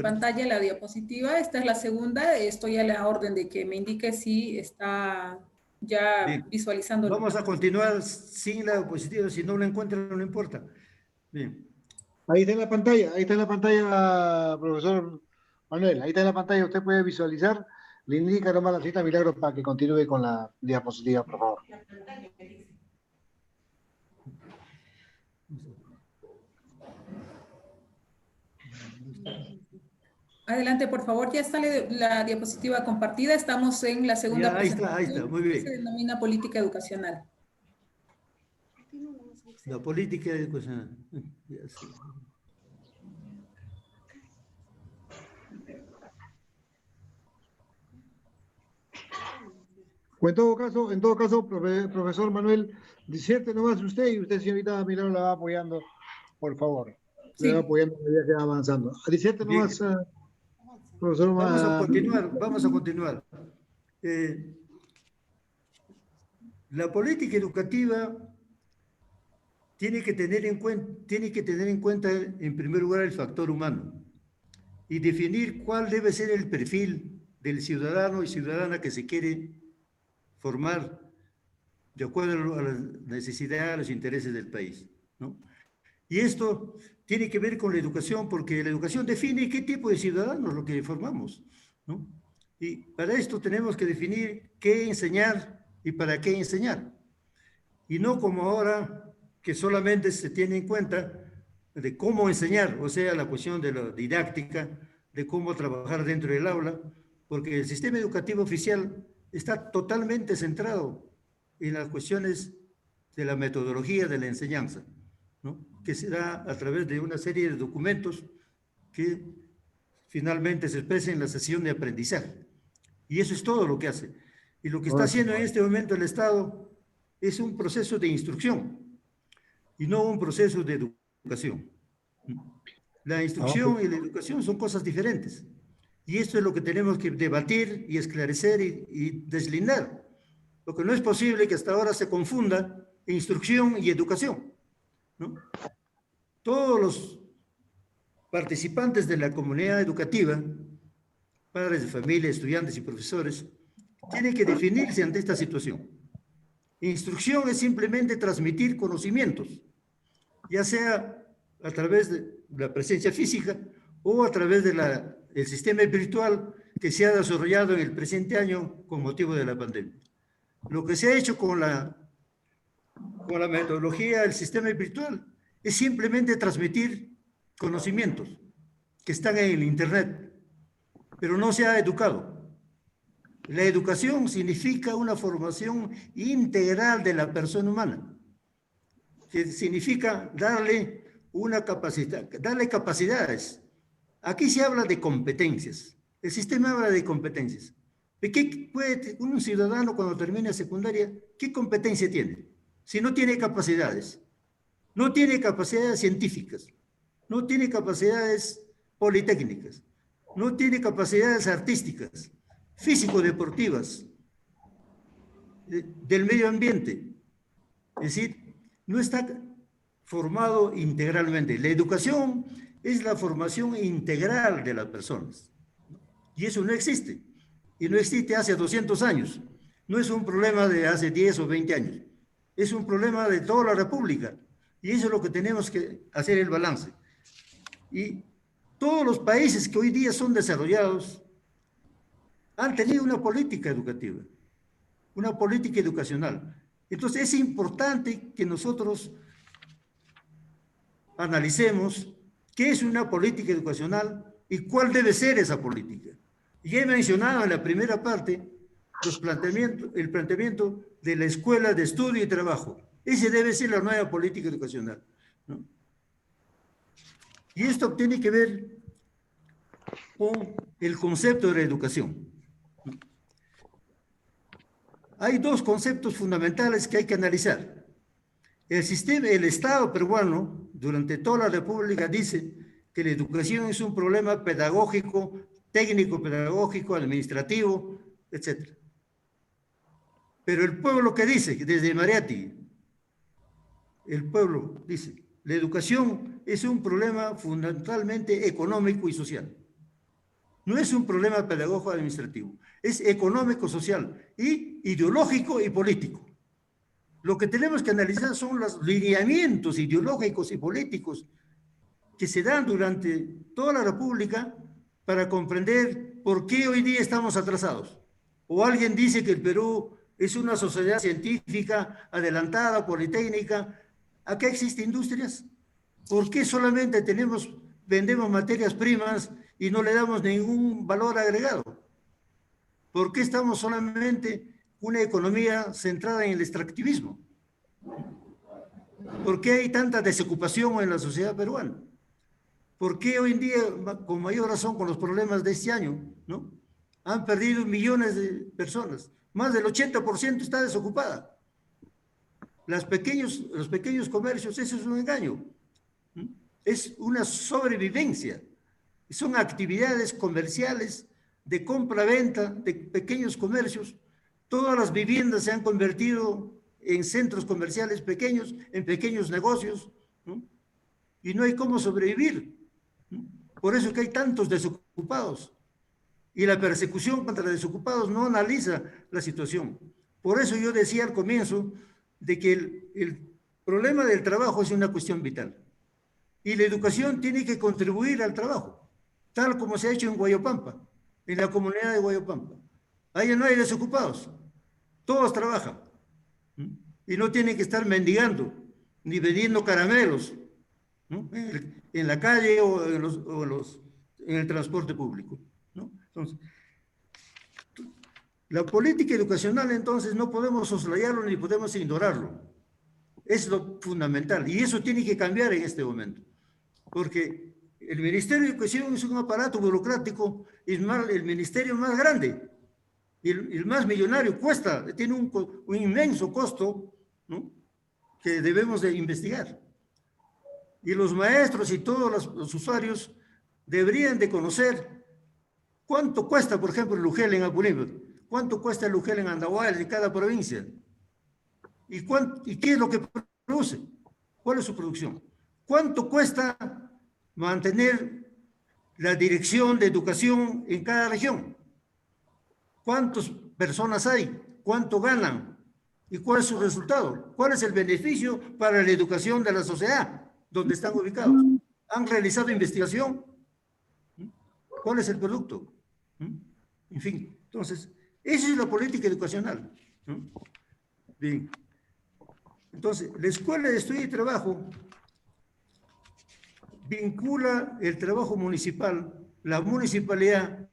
pantalla la diapositiva. Esta es la segunda. Estoy a la orden de que me indique si está ya Bien. visualizando. Vamos a continuar sin la diapositiva. Si no la encuentran, no importa. Bien. Ahí está en la pantalla, profesor Manuel. Ahí está en la pantalla. Usted puede visualizar. Le indica nomás la señorita Milagros para que continúe con la diapositiva, por favor. Adelante, por favor. Ya está la diapositiva compartida. Estamos en la segunda Ya, ahí está, muy bien. que se denomina política educacional. La política educacional. Ya sé. Pues en todo caso, profesor Manuel, disierte nomás usted y usted, señorita Milagros, la va apoyando, por favor. Sí. Le va apoyando a medida que va avanzando. Disierte nomás, profesor Manuel. Vamos a continuar. La política educativa tiene que tener en cuenta, en primer lugar, el factor humano y definir cuál debe ser el perfil del ciudadano y ciudadana que se quiere formar de acuerdo a las necesidades, a los intereses del país, ¿no? Y esto tiene que ver con la educación, porque la educación define qué tipo de ciudadanos lo que formamos, ¿no? Y para esto tenemos que definir qué enseñar y para qué enseñar. Y no como ahora que solamente se tiene en cuenta de cómo enseñar, o sea, la cuestión de la didáctica, de cómo trabajar dentro del aula, porque el sistema educativo oficial está totalmente centrado en las cuestiones de la metodología de la enseñanza, ¿no? Que se da a través de una serie de documentos que finalmente se expresan en la sesión de aprendizaje. Y eso es todo lo que hace. Y lo que está haciendo en este momento el Estado es un proceso de instrucción y no un proceso de educación. La instrucción y la educación son cosas diferentes. Y esto es lo que tenemos que debatir y esclarecer y deslindar. Porque no es posible que hasta ahora se confunda instrucción y educación, ¿no? Todos los participantes de la comunidad educativa, padres de familia, estudiantes y profesores, tienen que definirse ante esta situación. Instrucción es simplemente transmitir conocimientos, ya sea a través de la presencia física o a través del sistema virtual que se ha desarrollado en el presente año con motivo de la pandemia. Lo que se ha hecho con la metodología del sistema virtual es simplemente transmitir conocimientos que están en el Internet, pero no se ha educado. La educación significa una formación integral de la persona humana, que significa darle una capacidad, darle capacidades. Aquí se habla de competencias. El sistema habla de competencias. ¿De qué puede un ciudadano cuando termina secundaria, qué competencia tiene? Si no tiene capacidades, no tiene capacidades científicas, no tiene capacidades politécnicas, no tiene capacidades artísticas, físico-deportivas, del medio ambiente. Es decir, no está formado integralmente. La educación es la formación integral de las personas. Y eso no existe. Y no existe hace 200 años. No es un problema de hace 10 o 20 años. Es un problema de toda la República. Y eso es lo que tenemos que hacer el balance. Y todos los países que hoy día son desarrollados han tenido una política educativa, una política educacional. Entonces es importante que nosotros analicemos ¿Qué es una política educacional y cuál debe ser esa política? Y he mencionado en la primera parte el planteamiento de la escuela de estudio y trabajo. Ese debe ser la nueva política educacional, ¿no? Y esto tiene que ver con el concepto de la educación. Hay dos conceptos fundamentales que hay que analizar. El Estado peruano, durante toda la República, dice que la educación es un problema pedagógico, técnico-pedagógico, administrativo, etc. Pero el pueblo, ¿qué dice? Desde Mariátegui, el pueblo dice, la educación es un problema fundamentalmente económico y social. No es un problema pedagógico administrativo, es económico, social y ideológico y político. Lo que tenemos que analizar son los lineamientos ideológicos y políticos que se dan durante toda la República para comprender por qué hoy día estamos atrasados. O alguien dice que el Perú es una sociedad científica, adelantada, politécnica. ¿Acá existen industrias? ¿Por qué solamente vendemos materias primas y no le damos ningún valor agregado? ¿Por qué estamos solamente una economía centrada en el extractivismo? ¿Por qué hay tanta desocupación en la sociedad peruana? ¿Por qué hoy en día, con mayor razón con los problemas de este año, ¿no? Han perdido millones de personas? Más del 80% está desocupada. Los pequeños comercios, eso es un engaño. Es una sobrevivencia. Son actividades comerciales de compra-venta de pequeños comercios. Todas las viviendas se han convertido en centros comerciales pequeños, en pequeños negocios, ¿no? Y no hay cómo sobrevivir, ¿no? Por eso que hay tantos desocupados. Y la persecución contra los desocupados no analiza la situación. Por eso yo decía al comienzo de que el problema del trabajo es una cuestión vital. Y la educación tiene que contribuir al trabajo, tal como se ha hecho en Guayopampa, en la comunidad de Guayopampa. Ahí no hay desocupados, todos trabajan. Y no tienen que estar mendigando, ni vendiendo caramelos, ¿no? En la calle o en el transporte público, ¿no? Entonces, la política educacional, entonces, no podemos soslayarlo ni podemos ignorarlo. Es lo fundamental. Y eso tiene que cambiar en este momento. Porque el Ministerio de Educación es un aparato burocrático, es el ministerio más grande. Y el más millonario tiene un inmenso costo, ¿no? Que debemos de investigar. Y los maestros y todos los usuarios deberían de conocer cuánto cuesta, por ejemplo, el UGEL en Apurímac, cuánto cuesta el UGEL en Andahuaylas, de cada provincia, y qué es lo que produce, cuál es su producción, cuánto cuesta mantener la dirección de educación en cada región, cuántas personas hay, cuánto ganan y cuál es su resultado, cuál es el beneficio para la educación de la sociedad donde están ubicados. ¿Han realizado investigación? ¿Cuál es el producto? En fin, entonces, esa es la política educacional. Bien. Entonces, la Escuela de Estudio y Trabajo vincula el trabajo municipal, la municipalidad,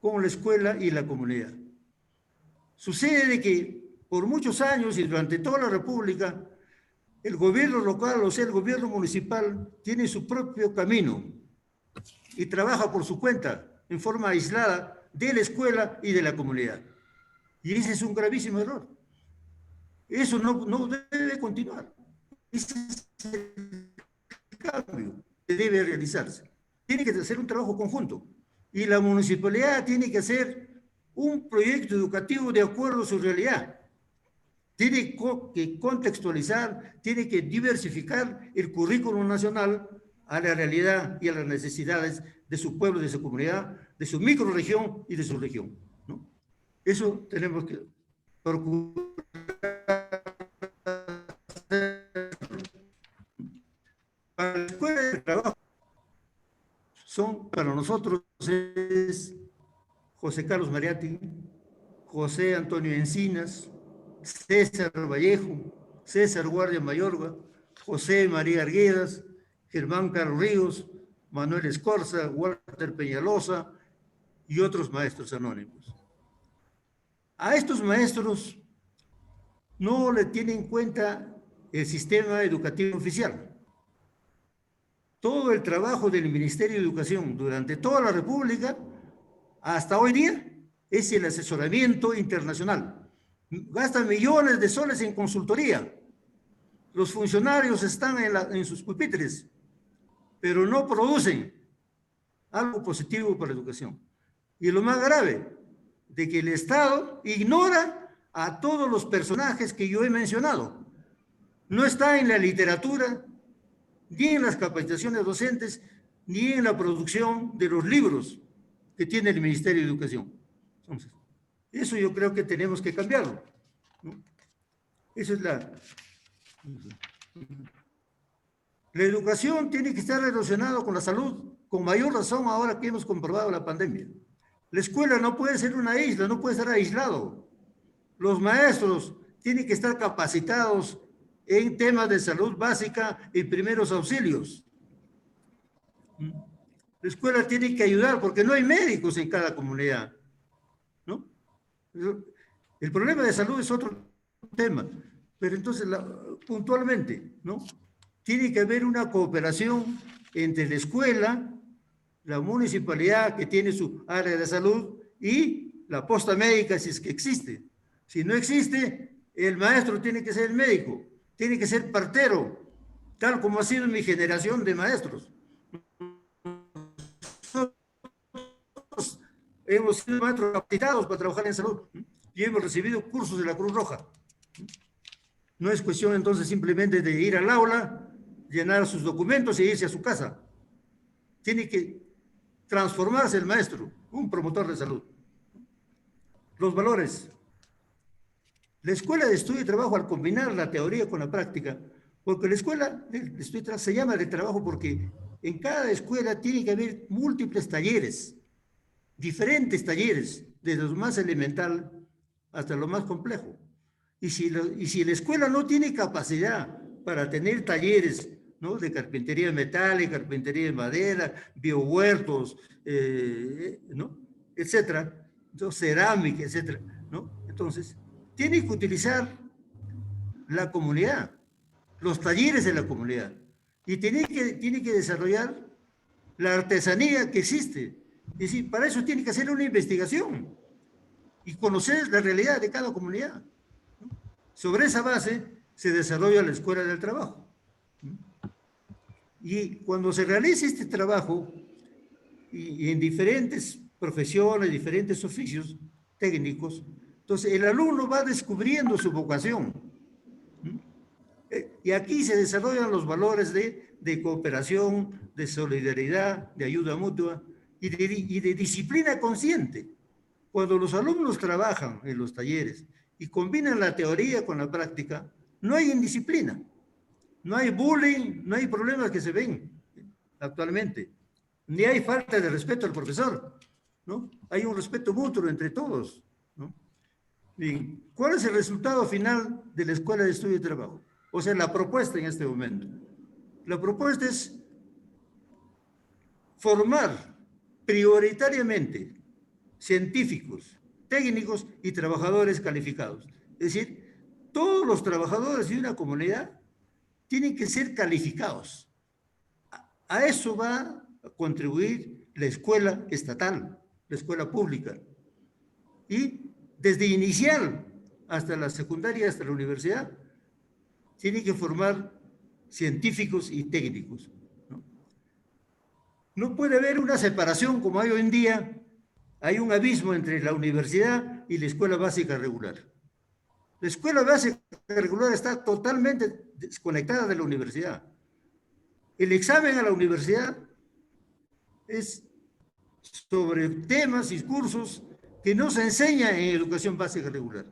con la escuela y la comunidad. Sucede de que por muchos años y durante toda la República, el gobierno local, o sea, el gobierno municipal, tiene su propio camino y trabaja por su cuenta, en forma aislada de la escuela y de la comunidad. Y ese es un gravísimo error. Eso no debe continuar. Ese es el cambio que debe realizarse. Tiene que hacer un trabajo conjunto. Y la municipalidad tiene que hacer un proyecto educativo de acuerdo a su realidad. Tiene que contextualizar, tiene que diversificar el currículum nacional a la realidad y a las necesidades de su pueblo, de su comunidad, de su microrregión y de su región, ¿no? Eso tenemos que procurar. Para la escuela de trabajo para nosotros es José Carlos Mariátegui, José Antonio Encinas, César Vallejo, César Guardia Mayorga, José María Arguedas, Germán Carlos Ríos, Manuel Escorza, Walter Peñalosa y otros maestros anónimos. A estos maestros no le tiene en cuenta el sistema educativo oficial. Todo el trabajo del Ministerio de Educación durante toda la República, hasta hoy día, es el asesoramiento internacional. Gastan millones de soles en consultoría. Los funcionarios están en sus pupitres, pero no producen algo positivo para la educación. Y lo más grave, de que el Estado ignora a todos los personajes que yo he mencionado. No está en la literatura, ni en las capacitaciones docentes, ni en la producción de los libros que tiene el Ministerio de Educación. Entonces, eso yo creo que tenemos que cambiarlo, ¿no? Eso es la educación tiene que estar relacionada con la salud, con mayor razón ahora que hemos comprobado la pandemia. La escuela no puede ser una isla, no puede estar aislado. Los maestros tienen que estar capacitados en temas de salud básica y primeros auxilios. La escuela tiene que ayudar porque no hay médicos en cada comunidad, ¿no? El problema de salud es otro tema, pero entonces puntualmente, ¿no? Tiene que haber una cooperación entre la escuela, la municipalidad que tiene su área de salud y la posta médica si es que existe. Si no existe, el maestro tiene que ser el médico, tiene que ser partero, tal como ha sido mi generación de maestros. Nosotros hemos sido maestros capacitados para trabajar en salud y hemos recibido cursos de la Cruz Roja. No es cuestión entonces simplemente de ir al aula, llenar sus documentos e irse a su casa. Tiene que transformarse el maestro, un promotor de salud. Los valores. La escuela de estudio y trabajo, al combinar la teoría con la práctica, porque la escuela de estudio y trabajo se llama de trabajo porque en cada escuela tiene que haber múltiples talleres, diferentes talleres, desde lo más elemental hasta lo más complejo. Y si la escuela no tiene capacidad para tener talleres, ¿no?, de carpintería de metal, y carpintería de madera, biohuertos, ¿no?, etcétera, cerámica, etcétera, ¿no? Entonces, tiene que utilizar la comunidad, los talleres de la comunidad, y tiene que desarrollar la artesanía que existe. Es decir, para eso tiene que hacer una investigación y conocer la realidad de cada comunidad, ¿no? Sobre esa base se desarrolla la escuela del trabajo. Y cuando se realiza este trabajo, y en diferentes profesiones, diferentes oficios técnicos, entonces el alumno va descubriendo su vocación. Y aquí se desarrollan los valores de cooperación, de solidaridad, de ayuda mutua y de disciplina consciente. Cuando los alumnos trabajan en los talleres y combinan la teoría con la práctica, no hay indisciplina, no hay bullying, no hay problemas que se ven actualmente, ni hay falta de respeto al profesor, ¿no? Hay un respeto mutuo entre todos, ¿no? Bien, ¿cuál es el resultado final de la Escuela de Estudio y Trabajo? O sea, la propuesta en este momento. La propuesta es formar prioritariamente científicos, técnicos y trabajadores calificados. Es decir, todos los trabajadores de una comunidad tienen que ser calificados. A eso va a contribuir la escuela estatal, la escuela pública. Y desde inicial hasta la secundaria, hasta la universidad, tiene que formar científicos y técnicos, ¿no? No puede haber una separación como hay hoy en día. Hay un abismo entre la universidad y la escuela básica regular. La escuela básica regular está totalmente desconectada de la universidad. El examen a la universidad es sobre temas y cursos que no se enseñan en educación básica regular.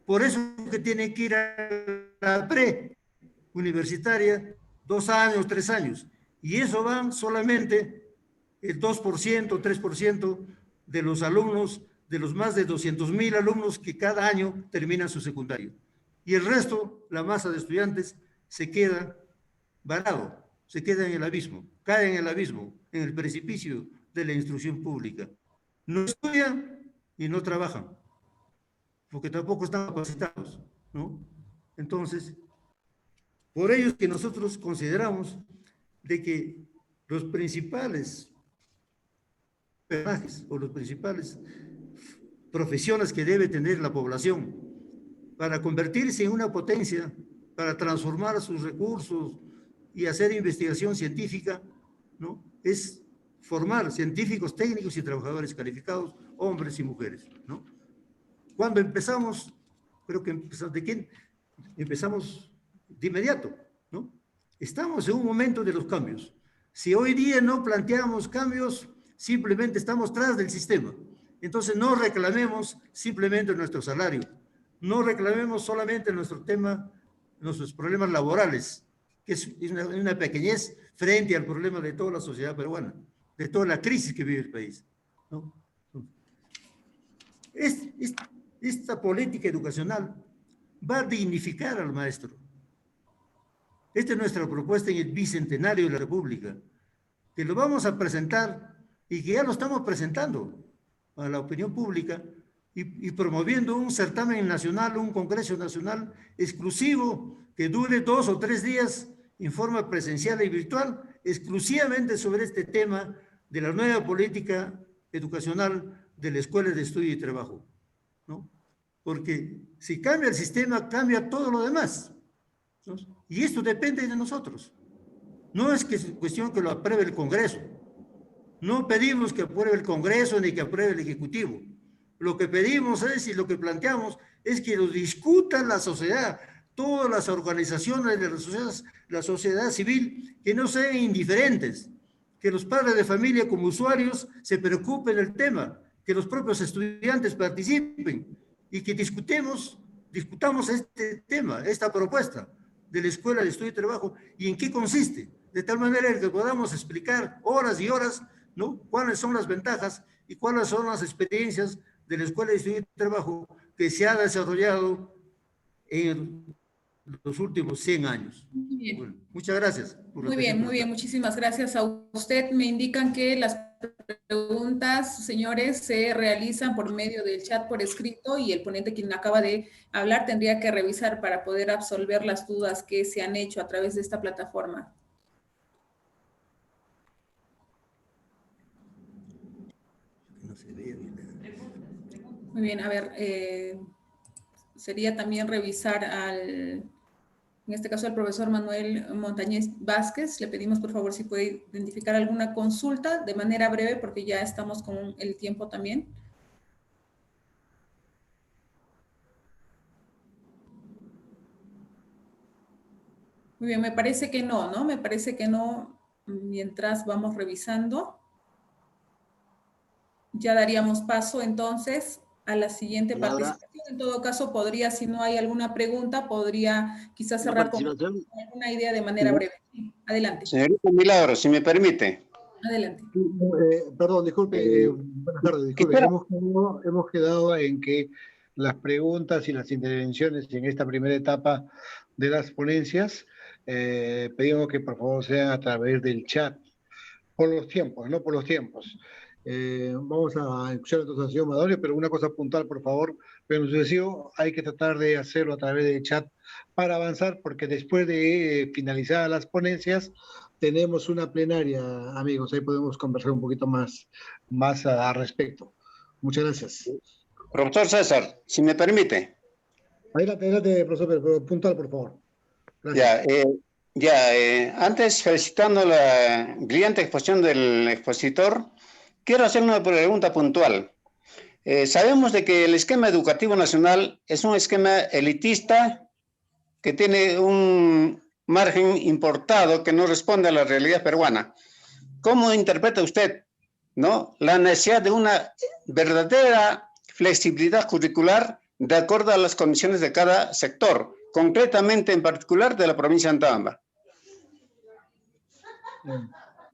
Por eso que tienen que ir a la pre-universitaria 2 años, 3 años. Y eso van solamente el 2%, 3% de los alumnos, de los más de 200,000 alumnos que cada año terminan su secundario. Y el resto, la masa de estudiantes, se queda varado. se quedan en el abismo, caen en el abismo, en el precipicio de la instrucción pública. No estudian y no trabajan, porque tampoco están capacitados, ¿no? Entonces, por ello es que nosotros consideramos de que los principales personajes o los principales profesiones que debe tener la población para convertirse en una potencia, para transformar sus recursos y hacer investigación científica, ¿no? Es formar científicos, técnicos y trabajadores calificados, hombres y mujeres, ¿no? Cuando empezamos, creo que empezamos, ¿de quién? Empezamos de inmediato, ¿no? Estamos en un momento de los cambios. Si hoy día no planteamos cambios, simplemente estamos tras del sistema. Entonces no reclamemos simplemente nuestro salario, no reclamemos solamente nuestro tema, nuestros problemas laborales, que es una pequeñez frente al problema de toda la sociedad peruana, de toda la crisis que vive el país, ¿no? Esta política educacional va a dignificar al maestro. Esta es nuestra propuesta en el bicentenario de la República, que lo vamos a presentar y que ya lo estamos presentando a la opinión pública y promoviendo un certamen nacional, un congreso nacional exclusivo que dure 2 o 3 días en forma presencial y virtual, exclusivamente sobre este tema de la nueva política educacional de la Escuela de Estudio y Trabajo, ¿no? Porque si cambia el sistema, cambia todo lo demás, ¿no? Y esto depende de nosotros. No es que es cuestión que lo apruebe el Congreso. No pedimos que apruebe el Congreso ni que apruebe el Ejecutivo. Lo que pedimos es, y lo que planteamos, es que lo discuta la sociedad, todas las organizaciones de la sociedad civil, que no sean indiferentes, que los padres de familia como usuarios se preocupen del tema, que los propios estudiantes participen y que discutamos este tema, esta propuesta de la Escuela de Estudio y Trabajo y en qué consiste, de tal manera que podamos explicar horas y horas, ¿no?, cuáles son las ventajas y cuáles son las experiencias de la Escuela de Estudio y Trabajo que se ha desarrollado en los últimos 100 años. Muy bien. Bueno, muchas gracias. Muy bien, muy bien. Muchísimas gracias a usted. Me indican que las preguntas, señores, se realizan por medio del chat por escrito y el ponente, quien acaba de hablar, tendría que revisar para poder absolver las dudas que se han hecho a través de esta plataforma. Muy bien, a ver, sería también revisar en este caso, al profesor Manuel Montañez Vázquez. Le pedimos, por favor, si puede identificar alguna consulta de manera breve, porque ya estamos con el tiempo también. Muy bien, me parece que no, ¿no? Me parece que no, mientras vamos revisando. Ya daríamos paso, entonces, a la siguiente participación. En todo caso, podría, si no hay alguna pregunta, podría quizás cerrar con alguna idea de manera breve. Adelante. Señorita Milagro, si me permite. Adelante. Perdón, disculpe. Buenas tardes, disculpe. Hemos quedado en que las preguntas y las intervenciones en esta primera etapa de las ponencias, pedimos que por favor sean a través del chat, por los tiempos, ¿no? Por los tiempos. Vamos a escuchar entonces al señor Madonio, pero una cosa puntual, por favor, pero en sucesivo hay que tratar de hacerlo a través del chat para avanzar, porque después de finalizar las ponencias tenemos una plenaria, amigos, ahí podemos conversar un poquito más al respecto. Muchas gracias. Profesor César, si me permite. Adelante, profesor, pero puntual, por favor. Gracias. Antes, felicitando la brillante exposición del expositor, quiero hacer una pregunta puntual. Sabemos de que el esquema educativo nacional es un esquema elitista que tiene un margen importado que no responde a la realidad peruana. ¿Cómo interpreta usted, ¿no?, la necesidad de una verdadera flexibilidad curricular de acuerdo a las condiciones de cada sector, concretamente en particular de la provincia de Antabamba?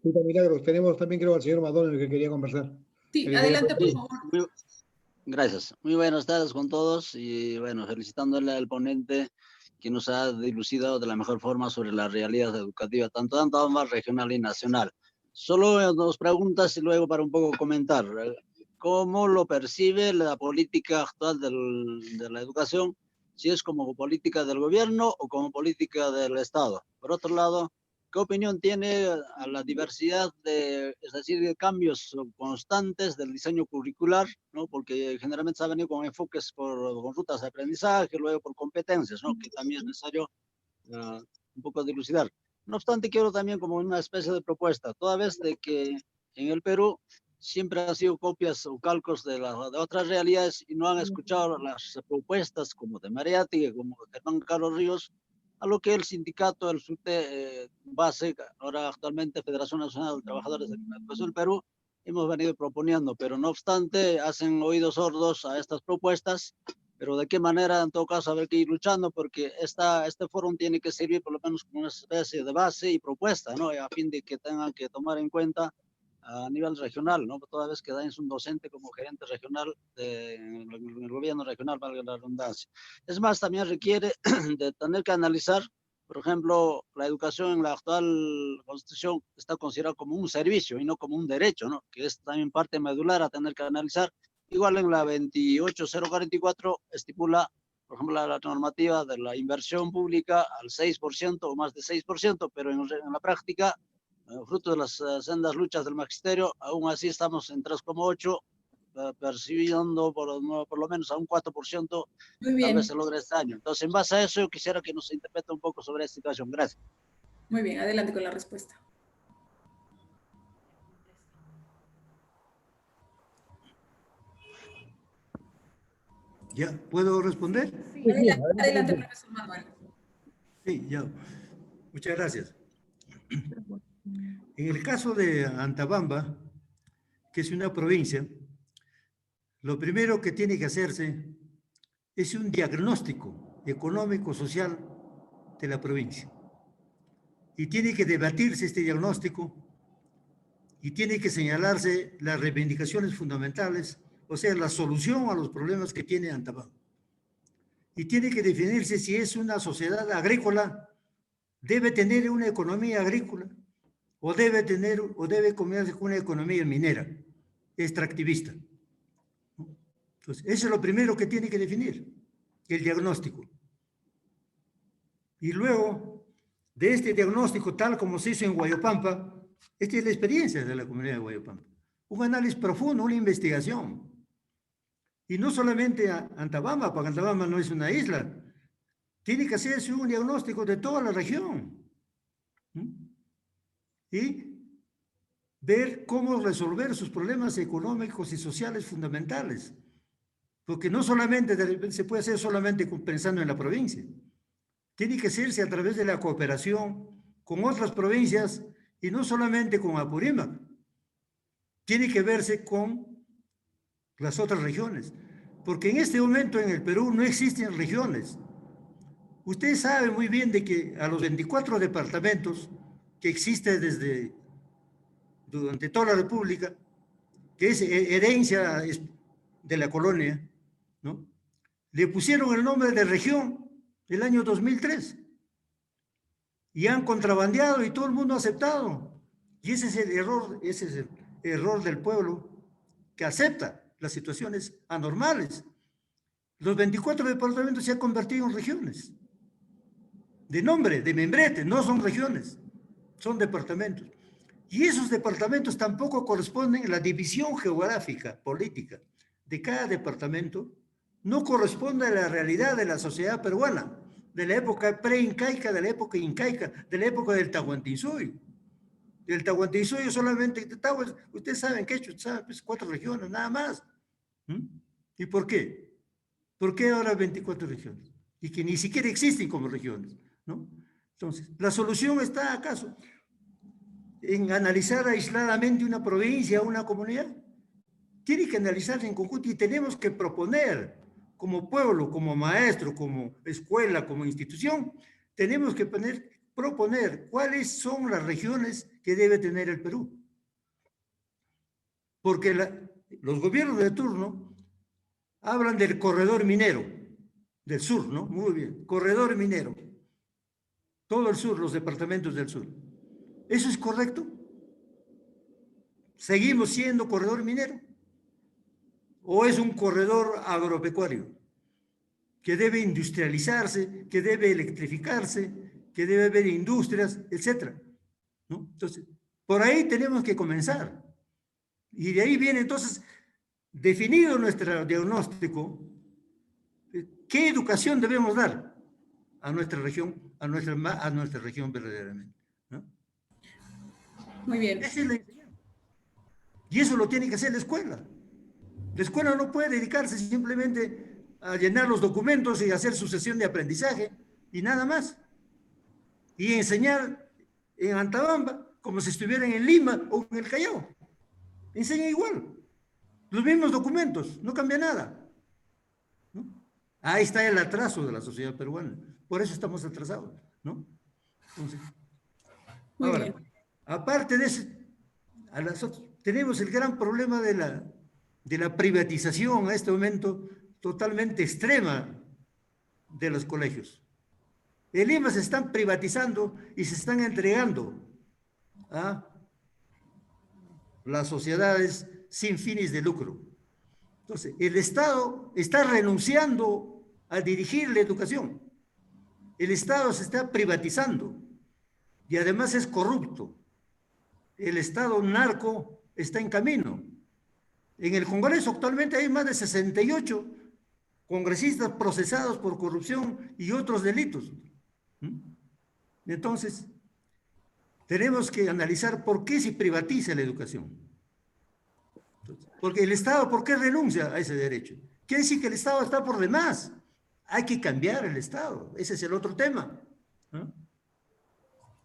Milagros, tenemos también, creo, al señor Madonio que quería conversar. Sí, adelante, por favor. Gracias. Muy buenas tardes con todos y bueno, felicitándole al ponente que nos ha dilucidado de la mejor forma sobre la realidad educativa, tanto regional y nacional. Solo dos preguntas y luego para un poco comentar. ¿Cómo lo percibe la política actual de la educación? Si es como política del gobierno o como política del Estado. Por otro lado, ¿qué opinión tiene a la diversidad es decir, de cambios constantes del diseño curricular, ¿no? Porque generalmente se ha venido con enfoques con rutas de aprendizaje, luego por competencias, ¿no? Que también es necesario un poco dilucidar. No obstante, quiero también como una especie de propuesta, toda vez de que en el Perú siempre han sido copias o calcos de otras realidades y no han escuchado las propuestas como de Mariátegui, como de Germán Carlos Ríos, a lo que el sindicato, el SUTE, base, ahora actualmente Federación Nacional de Trabajadores de la Educación del Perú, hemos venido proponiendo, pero no obstante hacen oídos sordos a estas propuestas, pero de qué manera en todo caso haber que ir luchando, porque este foro tiene que servir por lo menos como una especie de base y propuesta, ¿no? A fin de que tengan que tomar en cuenta a nivel regional, ¿no? Toda vez que es un docente como gerente regional en el gobierno regional, valga la redundancia. Es más, también requiere de tener que analizar, por ejemplo, la educación en la actual constitución está considerada como un servicio y no como un derecho, ¿no? Que es también parte medular a tener que analizar. Igual en la 28044 estipula, por ejemplo, la normativa de la inversión pública al 6% o más de 6%, pero en la práctica, fruto de las sendas luchas del magisterio, aún así estamos en 3,8%, percibiendo por lo menos a un 4%, tal vez se logre este año. Entonces, en base a eso, yo quisiera que nos interprete un poco sobre esta situación. Gracias. Muy bien, adelante con la respuesta. ¿Ya puedo responder? Sí, adelante, profesor Manuel. Sí, ya. Muchas gracias. En el caso de Antabamba, que es una provincia, lo primero que tiene que hacerse es un diagnóstico económico, social de la provincia. Y tiene que debatirse este diagnóstico y tiene que señalarse las reivindicaciones fundamentales, o sea, la solución a los problemas que tiene Antabamba. Y tiene que definirse si es una sociedad agrícola, debe tener una economía agrícola, o debe combinarse con una economía minera, extractivista. Entonces, eso es lo primero que tiene que definir, el diagnóstico. Y luego, de este diagnóstico, tal como se hizo en Huayopampa, esta es la experiencia de la comunidad de Huayopampa. Un análisis profundo, una investigación. Y no solamente a Antabamba, porque Antabamba no es una isla. Tiene que hacerse un diagnóstico de toda la región. Y ver cómo resolver sus problemas económicos y sociales fundamentales. Porque no solamente se puede hacer solamente pensando en la provincia. Tiene que hacerse a través de la cooperación con otras provincias y no solamente con Apurímac. Tiene que verse con las otras regiones. Porque en este momento en el Perú no existen regiones. Usted sabe muy bien de que a los 24 departamentos que existen durante toda la República, que es herencia de la colonia, ¿no? Le pusieron el nombre de región el año 2003 y han contrabandeado y todo el mundo ha aceptado. Y ese es el error del pueblo que acepta las situaciones anormales. Los 24 departamentos se han convertido en regiones. De nombre, de membrete, no son regiones, son departamentos. Y esos departamentos tampoco corresponden a la división geográfica, política de cada departamento, no corresponde a la realidad de la sociedad peruana, de la época pre-incaica, de la época incaica, de la época del Tahuantinsuyo. El Tahuantinsuyo solamente, ustedes saben que hecho, saben, pues 4 regiones, nada más. ¿Y por qué? ¿Por qué ahora 24 regiones? Y que ni siquiera existen como regiones, ¿no? Entonces, ¿la solución está acaso en analizar aisladamente una provincia o una comunidad? Tiene que analizarse en conjunto y tenemos que proponer como pueblo, como maestro, como escuela, como institución, tenemos que proponer cuáles son las regiones que debe tener el Perú. Porque los gobiernos de turno hablan del corredor minero, del sur, ¿no? Muy bien. Corredor minero. Todo el sur, los departamentos del sur. ¿Eso es correcto? ¿Seguimos siendo corredor minero? ¿O es un corredor agropecuario que debe industrializarse, que debe electrificarse, que debe haber industrias, etcétera? ¿No? Entonces, por ahí tenemos que comenzar. Y de ahí viene entonces, definido nuestro diagnóstico, ¿qué educación debemos dar a nuestra región, a nuestra región verdaderamente? ¿No? Muy bien. Esa es la enseñanza. Y eso lo tiene que hacer la escuela. La escuela no puede dedicarse simplemente a llenar los documentos y hacer su sesión de aprendizaje y nada más. Y enseñar en Antabamba como si estuvieran en Lima o en el Callao. Enseña igual. Los mismos documentos, no cambia nada. ¿No? Ahí está el atraso de la sociedad peruana. Por eso estamos atrasados, ¿no? Entonces, ahora, aparte de eso, tenemos el gran problema de la privatización a este momento totalmente extrema de los colegios. En Lima se están privatizando y se están entregando a las sociedades sin fines de lucro. Entonces, el Estado está renunciando a dirigir la educación. El Estado se está privatizando y además es corrupto. El Estado narco está en camino. En el Congreso actualmente hay más de 68 congresistas procesados por corrupción y otros delitos. Entonces, tenemos que analizar por qué se privatiza la educación. Porque el Estado, ¿por qué renuncia a ese derecho? Quiere decir que el Estado está por demás. Hay que cambiar el Estado. Ese es el otro tema. ¿No?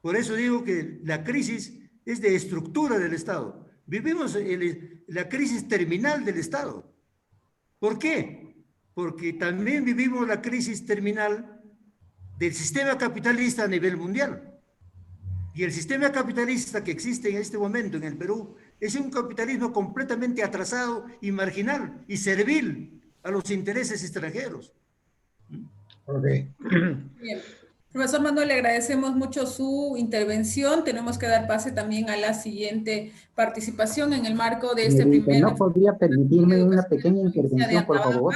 Por eso digo que la crisis es de estructura del Estado. Vivimos la crisis terminal del Estado. ¿Por qué? Porque también vivimos la crisis terminal del sistema capitalista a nivel mundial. Y el sistema capitalista que existe en este momento en el Perú es un capitalismo completamente atrasado y marginal y servil a los intereses extranjeros. Okay. Bien. Profesor Manuel, le agradecemos mucho su intervención. Tenemos que dar pase también a la siguiente participación en el marco de este primer... ¿No podría permitirme una pequeña intervención, por favor?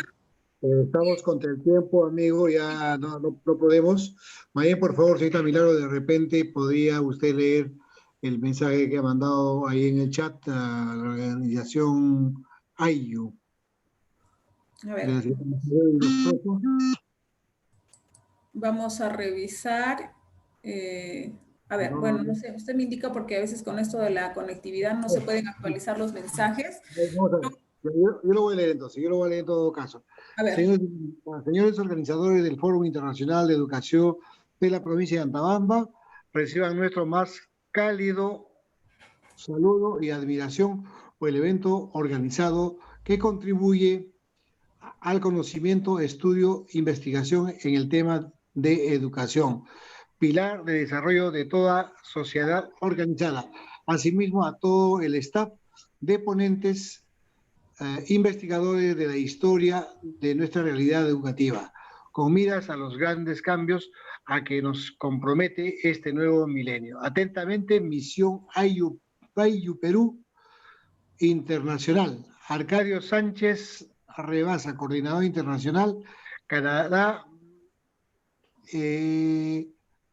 Estamos contra el tiempo, amigo, ya no podemos. Mañana, por favor, señorita Milagro, de repente podría usted leer el mensaje que ha mandado ahí en el chat a la organización AYU. A ver. Vamos a revisar. A ver, bueno, no sé, usted me indica porque a veces con esto de la conectividad no se pueden actualizar los mensajes. Yo lo voy a leer entonces, yo lo voy a leer en todo caso. A ver. Señores organizadores del Foro Internacional de Educación de la provincia de Antabamba, reciban nuestro más cálido saludo y admiración por el evento organizado que contribuye al conocimiento, estudio, investigación en el tema de educación, pilar de desarrollo de toda sociedad organizada. Asimismo, a todo el staff de ponentes, investigadores de la historia de nuestra realidad educativa, con miras a los grandes cambios a que nos compromete este nuevo milenio. Atentamente, Misión AYU Perú Internacional. Arcadio Sánchez Rebasa, coordinador internacional, Canadá,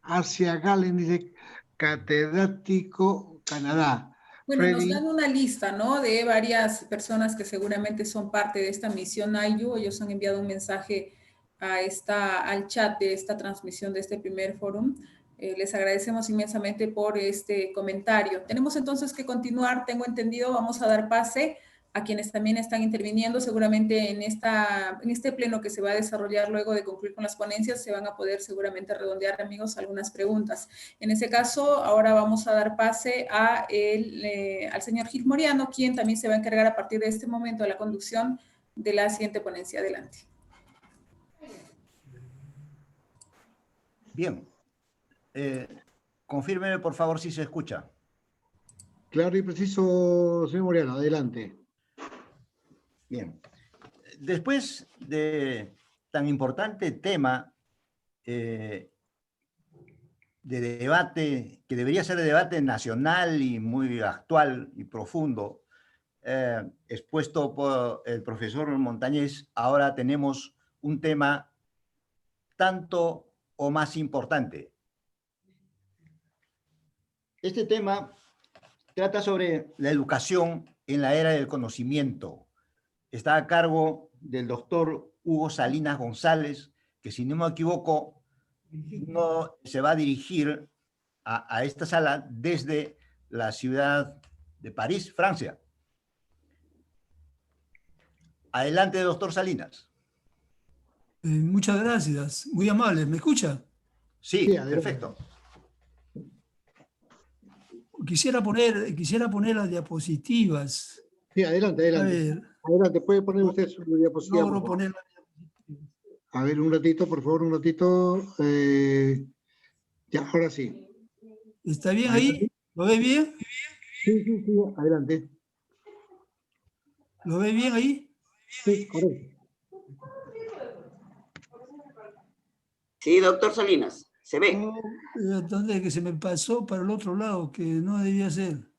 Asia Galen, dice, catedrático, Canadá. Bueno, Freddy, nos dan una lista, ¿no? De varias personas que seguramente son parte de esta misión AYU. Ellos han enviado un mensaje al chat de esta transmisión de este primer fórum. Les agradecemos inmensamente por este comentario. Tenemos entonces que continuar, tengo entendido, vamos a dar pase a quienes también están interviniendo. Seguramente en este pleno que se va a desarrollar luego de concluir con las ponencias, se van a poder seguramente redondear, amigos, algunas preguntas. En ese caso, ahora vamos a dar pase al señor Gil Moriano, quien también se va a encargar a partir de este momento de la conducción de la siguiente ponencia. Adelante. Bien. Confírmeme, por favor, si se escucha. claro y preciso, señor Moriano, adelante. Bien. Después de tan importante tema de debate, que debería ser de debate nacional y muy actual y profundo, expuesto por el profesor Montañez, ahora tenemos un tema tanto o más importante. Este tema trata sobre la educación en la era del conocimiento. Está a cargo del doctor Hugo Salinas González, que si no me equivoco, se va a dirigir a esta sala desde la ciudad de París, Francia. Adelante, doctor Salinas. Muchas gracias, muy amable. ¿Me escucha? Sí, perfecto. Quisiera poner las diapositivas. Sí, adelante, adelante. A ver. Adelante, puede poner usted su diapositiva. Logro poner la diapositiva. A ver, un ratito, por favor, un ratito. Ya, ahora sí. ¿Está bien ahí? ¿Lo ve bien? Sí, sí, sí, adelante. ¿Lo ve bien ahí? Sí, correcto. Sí, doctor Salinas, se ve. Oh, entonces que se me pasó para el otro lado, que no debía ser.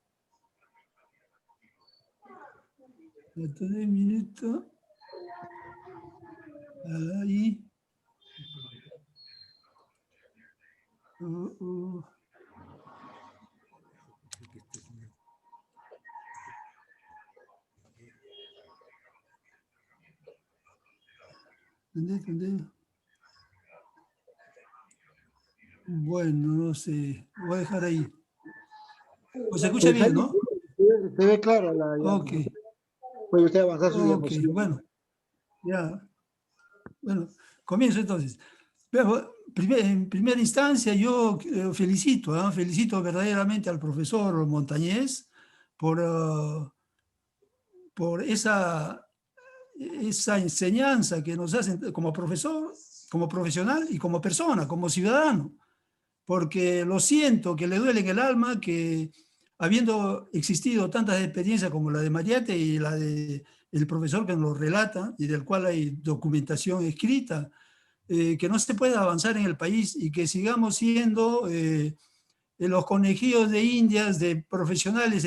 Entonces, un minuto. Ahí. ¿Dónde? Bueno, no sé. Voy a dejar ahí. Pues se escucha bien, ¿no? Se ve clara la. Ok. Puede usted avanzar su diapositiva. Bueno. Ya. Bueno, comienzo entonces. En primera instancia, yo felicito verdaderamente al profesor Montañez por esa enseñanza que nos hacen como profesor, como profesional y como persona, como ciudadano. Porque lo siento, que le duele en el alma que habiendo existido tantas experiencias como la de Mariate y la de el profesor que nos relata y del cual hay documentación escrita, que no se pueda avanzar en el país y que sigamos siendo los conejillos de indias de profesionales